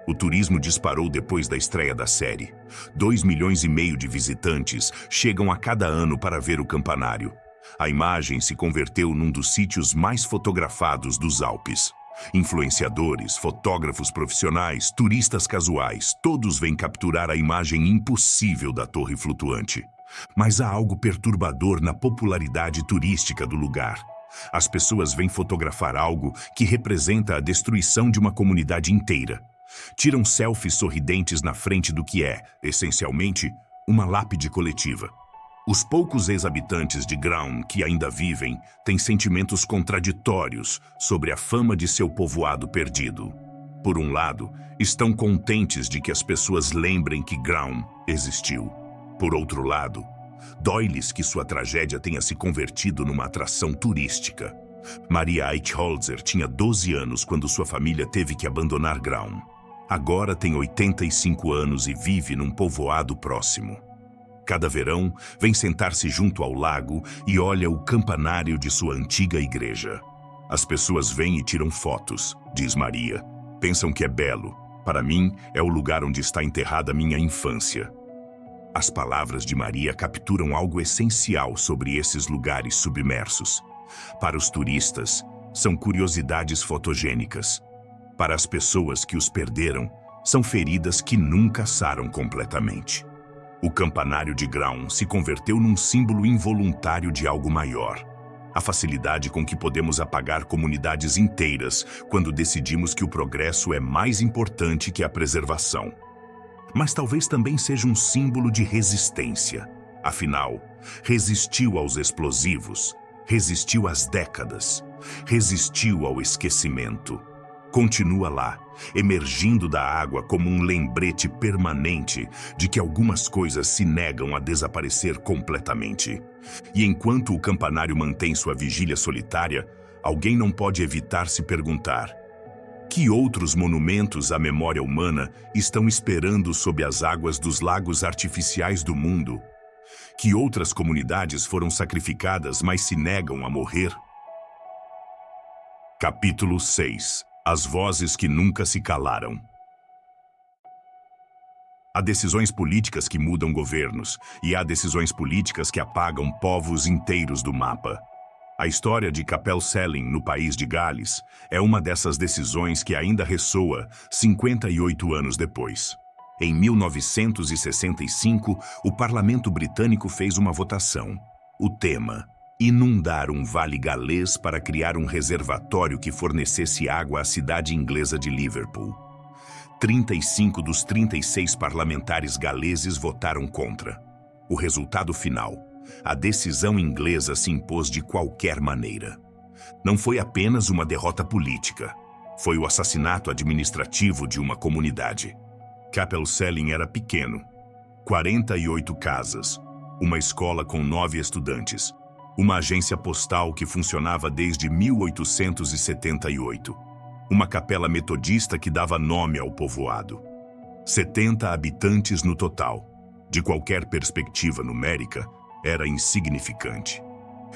O turismo disparou depois da estreia da série. 2,5 milhões de visitantes chegam a cada ano para ver o campanário. A imagem se converteu num dos sítios mais fotografados dos Alpes. Influenciadores, fotógrafos profissionais, turistas casuais, todos vêm capturar a imagem impossível da torre flutuante. Mas há algo perturbador na popularidade turística do lugar. As pessoas vêm fotografar algo que representa a destruição de uma comunidade inteira. Tiram selfies sorridentes na frente do que é, essencialmente, uma lápide coletiva. Os poucos ex-habitantes de Graun que ainda vivem têm sentimentos contraditórios sobre a fama de seu povoado perdido. Por um lado, estão contentes de que as pessoas lembrem que Graun existiu. Por outro lado, dói-lhes que sua tragédia tenha se convertido numa atração turística. Maria Eichholzer tinha 12 anos quando sua família teve que abandonar Graun. Agora tem 85 anos e vive num povoado próximo. Cada verão, vem sentar-se junto ao lago e olha o campanário de sua antiga igreja. As pessoas vêm e tiram fotos, diz Maria. Pensam que é belo. Para mim, é o lugar onde está enterrada minha infância. As palavras de Maria capturam algo essencial sobre esses lugares submersos. Para os turistas, são curiosidades fotogênicas. Para as pessoas que os perderam, são feridas que nunca saram completamente. O campanário de Graun se converteu num símbolo involuntário de algo maior. A facilidade com que podemos apagar comunidades inteiras quando decidimos que o progresso é mais importante que a preservação. Mas talvez também seja um símbolo de resistência. Afinal, resistiu aos explosivos, Resistiu às décadas. Resistiu ao esquecimento. Continua lá, emergindo da água como um lembrete permanente de que algumas coisas se negam a desaparecer completamente. E enquanto o campanário mantém sua vigília solitária, alguém não pode evitar se perguntar: que outros monumentos à memória humana estão esperando sob as águas dos lagos artificiais do mundo? Que outras comunidades foram sacrificadas, mas se negam a morrer? Capítulo 6. As vozes que nunca se calaram. Há decisões políticas que mudam governos, e há decisões políticas que apagam povos inteiros do mapa. A história de Capel Celyn, no país de Gales, é uma dessas decisões que ainda ressoa 58 anos depois. Em 1965, o parlamento britânico fez uma votação. O tema: inundar um vale galês para criar um reservatório que fornecesse água à cidade inglesa de Liverpool. 35 dos 36 parlamentares galeses votaram contra. O resultado final: a decisão inglesa se impôs de qualquer maneira. Não foi apenas uma derrota política. Foi o assassinato administrativo de uma comunidade. Capel Celyn era pequeno. 48 casas. Uma escola com 9 estudantes. Uma agência postal que funcionava desde 1878. Uma capela metodista que dava nome ao povoado. 70 habitantes no total. De qualquer perspectiva numérica, era insignificante.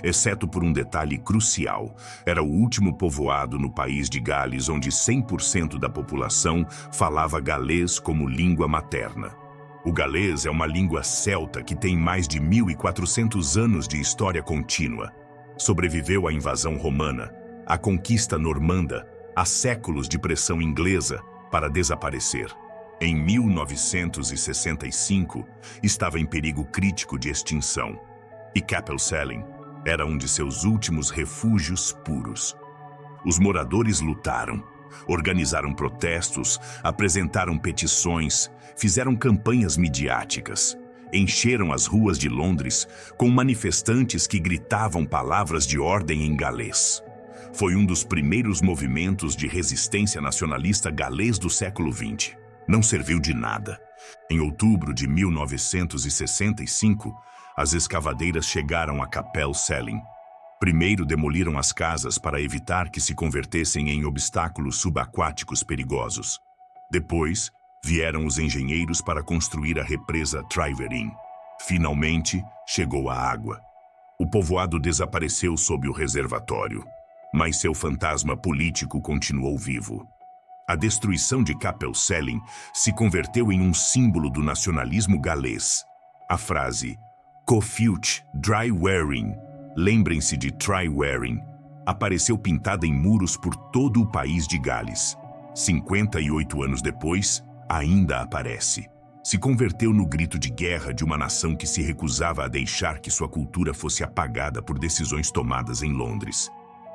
Exceto por um detalhe crucial: era o último povoado no país de Gales onde 100% da população falava galês como língua materna. O galês é uma língua celta que tem mais de 1.400 anos de história contínua. Sobreviveu à invasão romana, à conquista normanda, a séculos de pressão inglesa para desaparecer. Em 1965, estava em perigo crítico de extinção. E Capel Celyn era um de seus últimos refúgios puros. Os moradores lutaram, organizaram protestos, apresentaram petições, fizeram campanhas midiáticas, encheram as ruas de Londres com manifestantes que gritavam palavras de ordem em galês. Foi um dos primeiros movimentos de resistência nacionalista galês do século XX. Não serviu de nada. Em outubro de 1965, as escavadeiras chegaram a Capel Celyn. Primeiro demoliram as casas para evitar que se convertessem em obstáculos subaquáticos perigosos. Depois, vieram os engenheiros para construir a represa Tryweryn. Finalmente, chegou a água. O povoado desapareceu sob o reservatório, mas seu fantasma político continuou vivo. A destruição de Capel Celyn se converteu em um símbolo do nacionalismo galês. A frase "Cofilt Tryweryn", lembrem-se de Tryweryn, apareceu pintada em muros por todo o país de Gales. 58 anos depois, ainda aparece. Se converteu no grito de guerra de uma nação que se recusava a deixar que sua cultura fosse apagada por decisões tomadas em Londres.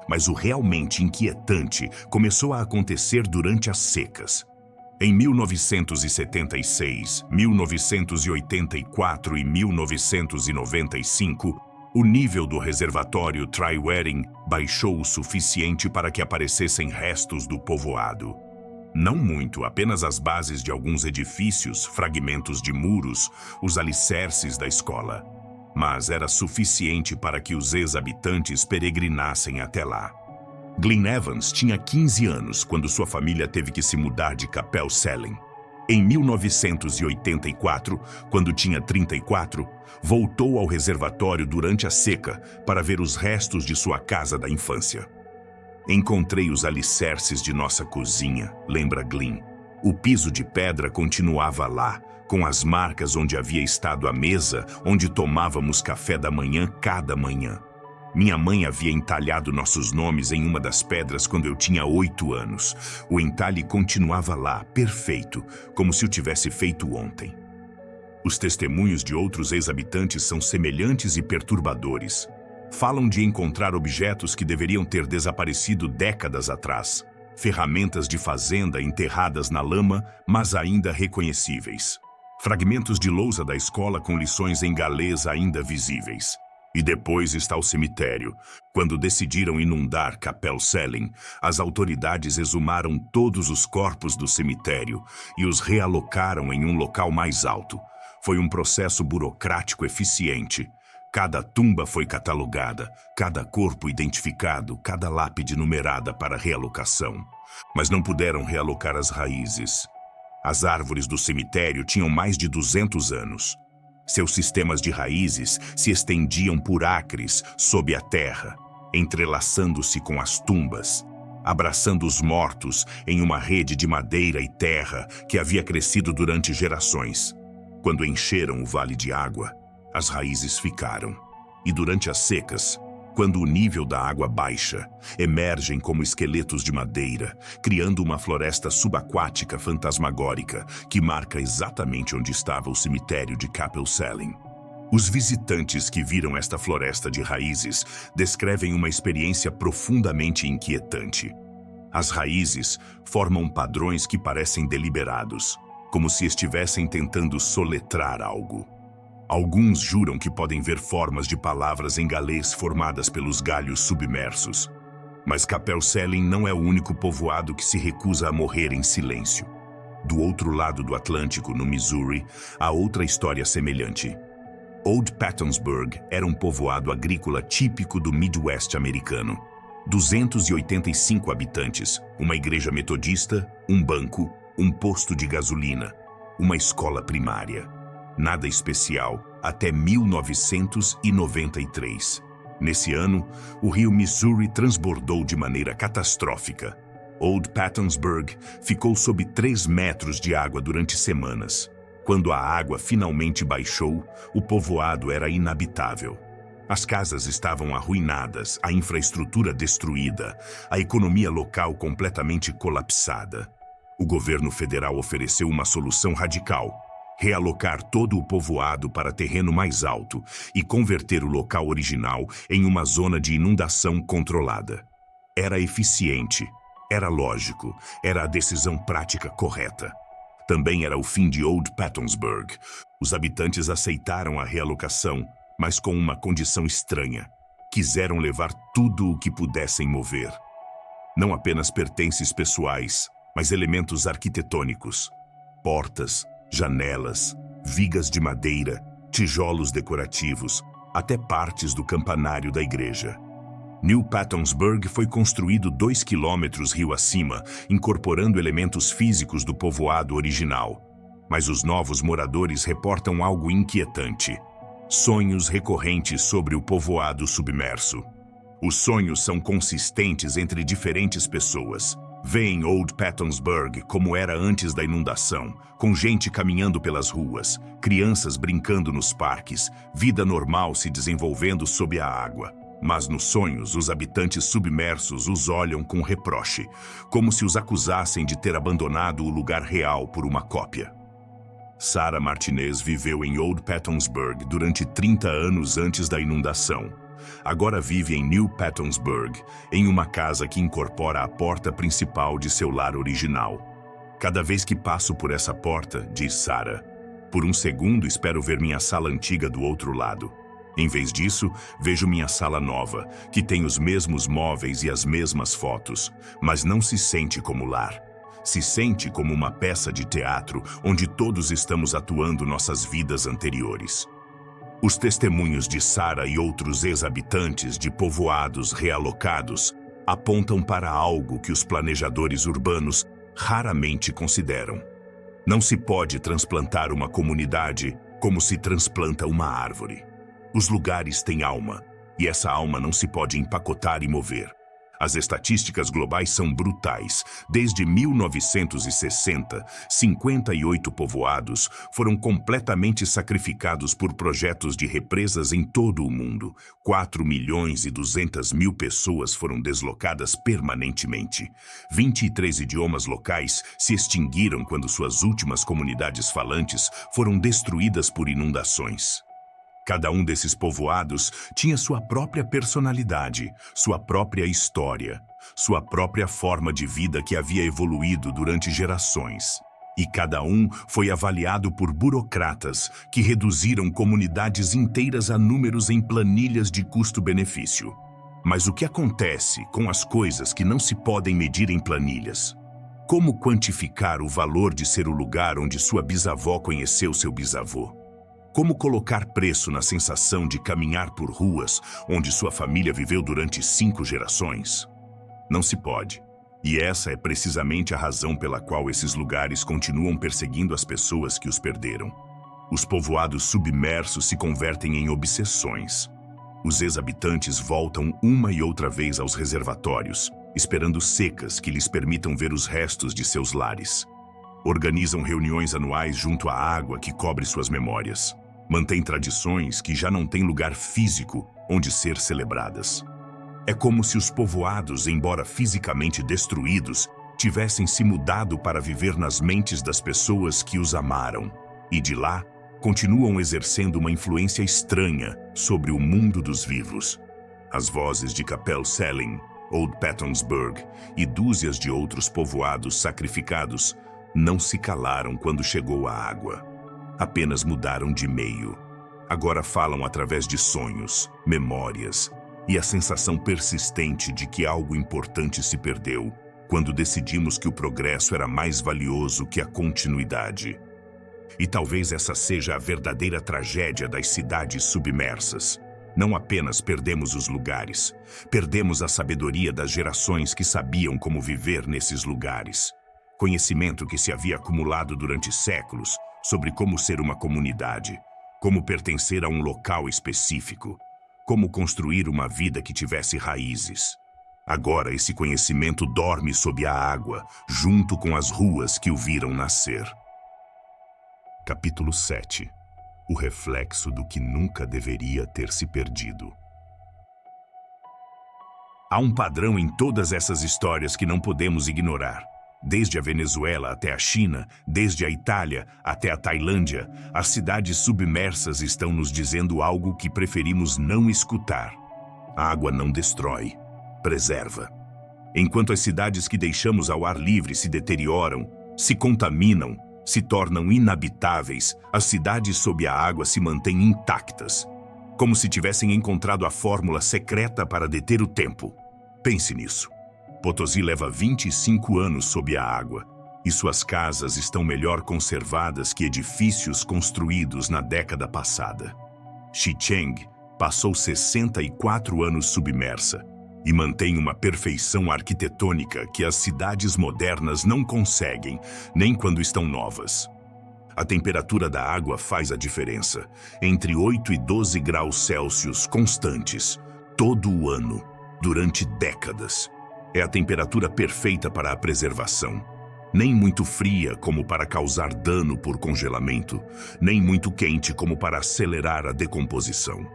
Mas o realmente inquietante começou a acontecer durante as secas. Em 1976, 1984 e 1995, o nível do reservatório Tryweryn baixou o suficiente para que aparecessem restos do povoado. Não muito, apenas as bases de alguns edifícios, fragmentos de muros, os alicerces da escola. Mas era suficiente para que os ex-habitantes peregrinassem até lá. Glyn Evans tinha 15 anos quando sua família teve que se mudar de Capel Celyn. Em 1984, quando tinha 34, voltou ao reservatório durante a seca para ver os restos de sua casa da infância. Encontrei os alicerces de nossa cozinha, lembra Glyn. O piso de pedra continuava lá, com as marcas onde havia estado a mesa onde tomávamos café da manhã cada manhã. Minha mãe havia entalhado nossos nomes em uma das pedras quando eu tinha 8 anos. O entalhe continuava lá, perfeito, como se o tivesse feito ontem. Os testemunhos de outros ex-habitantes são semelhantes e perturbadores. Falam de encontrar objetos que deveriam ter desaparecido décadas atrás. Ferramentas de fazenda enterradas na lama, mas ainda reconhecíveis. Fragmentos de lousa da escola com lições em galês ainda visíveis. E depois está o cemitério. Quando decidiram inundar Kapellsellen, as autoridades exumaram todos os corpos do cemitério e os realocaram em um local mais alto. Foi um processo burocrático eficiente. Cada tumba foi catalogada, cada corpo identificado, cada lápide numerada para realocação. Mas não puderam realocar as raízes. As árvores do cemitério tinham mais de 200 anos. Seus sistemas de raízes se estendiam por acres sob a terra, entrelaçando-se com as tumbas, abraçando os mortos em uma rede de madeira e terra que havia crescido durante gerações. Quando encheram o vale de água, as raízes ficaram. E durante as secas, quando o nível da água baixa, emergem como esqueletos de madeira, criando uma floresta subaquática fantasmagórica que marca exatamente onde estava o cemitério de Kapellsellen. Os visitantes que viram esta floresta de raízes descrevem uma experiência profundamente inquietante. As raízes formam padrões que parecem deliberados, como se estivessem tentando soletrar algo. Alguns juram que podem ver formas de palavras em galês formadas pelos galhos submersos. Mas Kapellsellen não é o único povoado que se recusa a morrer em silêncio. Do outro lado do Atlântico, no Missouri, há outra história semelhante. Old Pattonsburg era um povoado agrícola típico do Midwest americano. 285 habitantes, uma igreja metodista, um banco, um posto de gasolina, uma escola primária. Nada especial até 1993. Nesse ano, o rio Missouri transbordou de maneira catastrófica. Old Pattonsburg ficou sob 3 metros de água durante semanas. Quando a água finalmente baixou, o povoado era inabitável. As casas estavam arruinadas, a infraestrutura destruída, a economia local completamente colapsada. O governo federal ofereceu uma solução radical: realocar todo o povoado para terreno mais alto e converter o local original em uma zona de inundação controlada. Era eficiente, era lógico, era a decisão prática correta. Também era o fim de Old Pattonsburg. Os habitantes aceitaram a realocação, mas com uma condição estranha. Quiseram levar tudo o que pudessem mover. Não apenas pertences pessoais, mas elementos arquitetônicos. Portas, janelas, vigas de madeira, tijolos decorativos, até partes do campanário da igreja. New Pattonsburg foi construído 2 quilômetros rio acima, incorporando elementos físicos do povoado original. Mas os novos moradores reportam algo inquietante: sonhos recorrentes sobre o povoado submerso. Os sonhos são consistentes entre diferentes pessoas. Veem Old Pattonsburg como era antes da inundação, com gente caminhando pelas ruas, crianças brincando nos parques, vida normal se desenvolvendo sob a água. Mas nos sonhos, os habitantes submersos os olham com reproche, como se os acusassem de ter abandonado o lugar real por uma cópia. Sarah Martinez viveu em Old Pattonsburg durante 30 anos antes da inundação. Agora vive em New Pattonsburg, em uma casa que incorpora a porta principal de seu lar original. Cada vez que passo por essa porta, diz Sarah, por um segundo espero ver minha sala antiga do outro lado. Em vez disso, vejo minha sala nova, que tem os mesmos móveis e as mesmas fotos, mas não se sente como lar. Se sente como uma peça de teatro onde todos estamos atuando nossas vidas anteriores. Os testemunhos de Sarah e outros ex-habitantes de povoados realocados apontam para algo que os planejadores urbanos raramente consideram. Não se pode transplantar uma comunidade como se transplanta uma árvore. Os lugares têm alma, e essa alma não se pode empacotar e mover. As estatísticas globais são brutais. Desde 1960, 58 povoados foram completamente sacrificados por projetos de represas em todo o mundo. 4.200.000 pessoas foram deslocadas permanentemente. 23 idiomas locais se extinguiram quando suas últimas comunidades falantes foram destruídas por inundações. Cada um desses povoados tinha sua própria personalidade, sua própria história, sua própria forma de vida que havia evoluído durante gerações. E cada um foi avaliado por burocratas que reduziram comunidades inteiras a números em planilhas de custo-benefício. Mas o que acontece com as coisas que não se podem medir em planilhas? Como quantificar o valor de ser o lugar onde sua bisavó conheceu seu bisavô? Como colocar preço na sensação de caminhar por ruas onde sua família viveu durante 5 gerações? Não se pode. E essa é precisamente a razão pela qual esses lugares continuam perseguindo as pessoas que os perderam. Os povoados submersos se convertem em obsessões. Os ex-habitantes voltam uma e outra vez aos reservatórios, esperando secas que lhes permitam ver os restos de seus lares. Organizam reuniões anuais junto à água que cobre suas memórias. Mantêm tradições que já não têm lugar físico onde ser celebradas. É como se os povoados, embora fisicamente destruídos, tivessem se mudado para viver nas mentes das pessoas que os amaram. E de lá, continuam exercendo uma influência estranha sobre o mundo dos vivos. As vozes de Capel-Selling, Old Pattonsburg e dúzias de outros povoados sacrificados não se calaram quando chegou a água. Apenas mudaram de meio. Agora falam através de sonhos, memórias e a sensação persistente de que algo importante se perdeu quando decidimos que o progresso era mais valioso que a continuidade. E talvez essa seja a verdadeira tragédia das cidades submersas. Não apenas perdemos os lugares, perdemos a sabedoria das gerações que sabiam como viver nesses lugares. Conhecimento que se havia acumulado durante séculos sobre como ser uma comunidade, como pertencer a um local específico, como construir uma vida que tivesse raízes. Agora esse conhecimento dorme sob a água, junto com as ruas que o viram nascer. Capítulo 7. O reflexo do que nunca deveria ter se perdido. Há um padrão em todas essas histórias que não podemos ignorar. Desde a Venezuela até a China, desde a Itália até a Tailândia, as cidades submersas estão nos dizendo algo que preferimos não escutar. A água não destrói, preserva. Enquanto as cidades que deixamos ao ar livre se deterioram, se contaminam, se tornam inabitáveis, as cidades sob a água se mantêm intactas, como se tivessem encontrado a fórmula secreta para deter o tempo. Pense nisso. Potosí leva 25 anos sob a água, e suas casas estão melhor conservadas que edifícios construídos na década passada. Xicheng passou 64 anos submersa e mantém uma perfeição arquitetônica que as cidades modernas não conseguem, nem quando estão novas. A temperatura da água faz a diferença, entre 8 e 12 graus Celsius constantes, todo o ano, durante décadas. É a temperatura perfeita para a preservação. Nem muito fria como para causar dano por congelamento, nem muito quente como para acelerar a decomposição.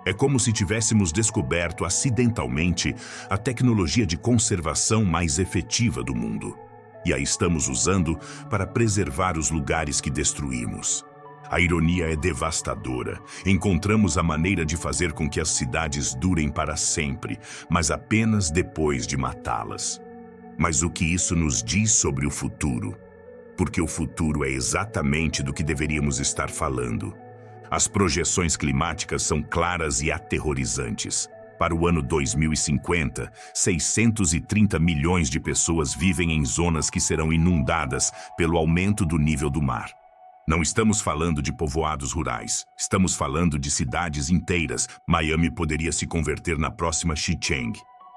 É como se tivéssemos descoberto acidentalmente a tecnologia de conservação mais efetiva do mundo. E a estamos usando para preservar os lugares que destruímos. A ironia é devastadora. Encontramos a maneira de fazer com que as cidades durem para sempre, mas apenas depois de matá-las. Mas o que isso nos diz sobre o futuro? Porque o futuro é exatamente do que deveríamos estar falando. As projeções climáticas são claras e aterrorizantes. Para o ano 2050, 630 milhões de pessoas vivem em zonas que serão inundadas pelo aumento do nível do mar. Não estamos falando de povoados rurais, estamos falando de cidades inteiras. Miami poderia se converter na próxima Xicheng.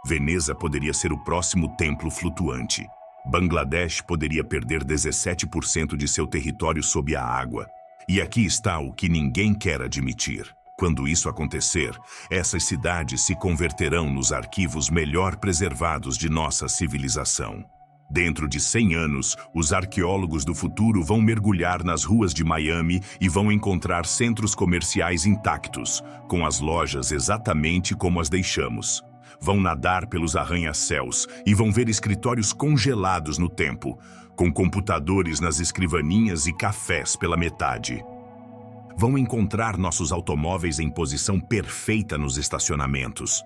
Veneza poderia ser o próximo templo flutuante. Bangladesh poderia perder 17% de seu território sob a água. E aqui está o que ninguém quer admitir. Quando isso acontecer, essas cidades se converterão nos arquivos melhor preservados de nossa civilização. Dentro de 100 anos, os arqueólogos do futuro vão mergulhar nas ruas de Miami e vão encontrar centros comerciais intactos, com as lojas exatamente como as deixamos. Vão nadar pelos arranha-céus e vão ver escritórios congelados no tempo, com computadores nas escrivaninhas e cafés pela metade. Vão encontrar nossos automóveis em posição perfeita nos estacionamentos.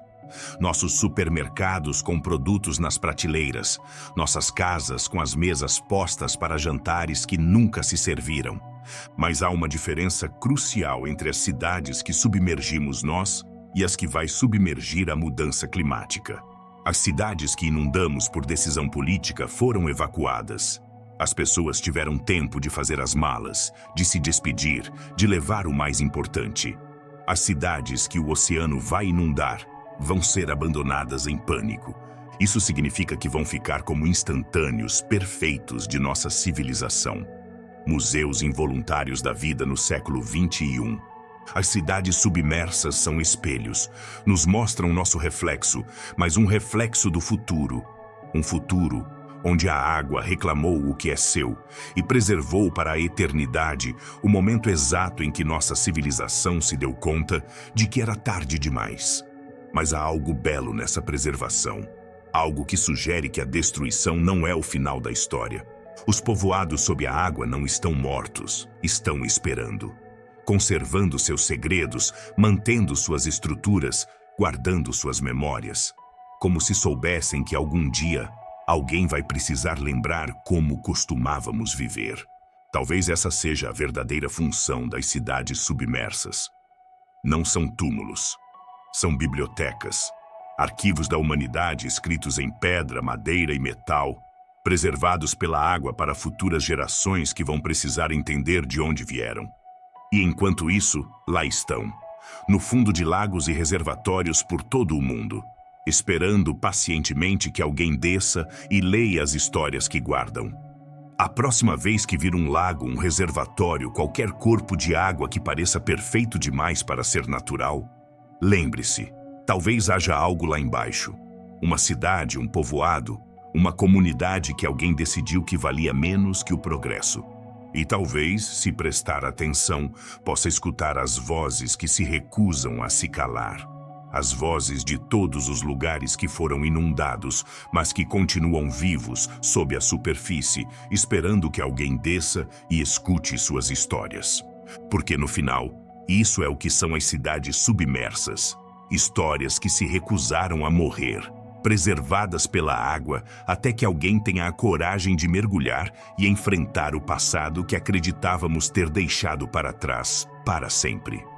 nossos supermercados com produtos nas prateleiras, nossas casas com as mesas postas para jantares que nunca se serviram. Mas há uma diferença crucial entre as cidades que submergimos nós e as que vai submergir a mudança climática. As cidades que inundamos por decisão política foram evacuadas. As pessoas tiveram tempo de fazer as malas, de se despedir, de levar o mais importante. As cidades que o oceano vai inundar vão ser abandonadas em pânico. Isso significa que vão ficar como instantâneos perfeitos de nossa civilização. Museus involuntários da vida no século XXI. As cidades submersas são espelhos, nos mostram nosso reflexo, mas um reflexo do futuro. Um futuro onde a água reclamou o que é seu e preservou para a eternidade o momento exato em que nossa civilização se deu conta de que era tarde demais. Mas há algo belo nessa preservação, algo que sugere que a destruição não é o final da história. Os povoados sob a água não estão mortos, estão esperando, conservando seus segredos, mantendo suas estruturas, guardando suas memórias, como se soubessem que algum dia alguém vai precisar lembrar como costumávamos viver. Talvez essa seja a verdadeira função das cidades submersas. Não são túmulos, são bibliotecas, arquivos da humanidade escritos em pedra, madeira e metal, preservados pela água para futuras gerações que vão precisar entender de onde vieram. E enquanto isso, lá estão, no fundo de lagos e reservatórios por todo o mundo, esperando pacientemente que alguém desça e leia as histórias que guardam. A próxima vez que vir um lago, um reservatório, qualquer corpo de água que pareça perfeito demais para ser natural, lembre-se, talvez haja algo lá embaixo. Uma cidade, um povoado, uma comunidade que alguém decidiu que valia menos que o progresso. E talvez, se prestar atenção, possa escutar as vozes que se recusam a se calar. As vozes de todos os lugares que foram inundados, mas que continuam vivos sob a superfície, esperando que alguém desça e escute suas histórias. Porque no final, isso é o que são as cidades submersas. Histórias que se recusaram a morrer, preservadas pela água, até que alguém tenha a coragem de mergulhar e enfrentar o passado que acreditávamos ter deixado para trás para sempre.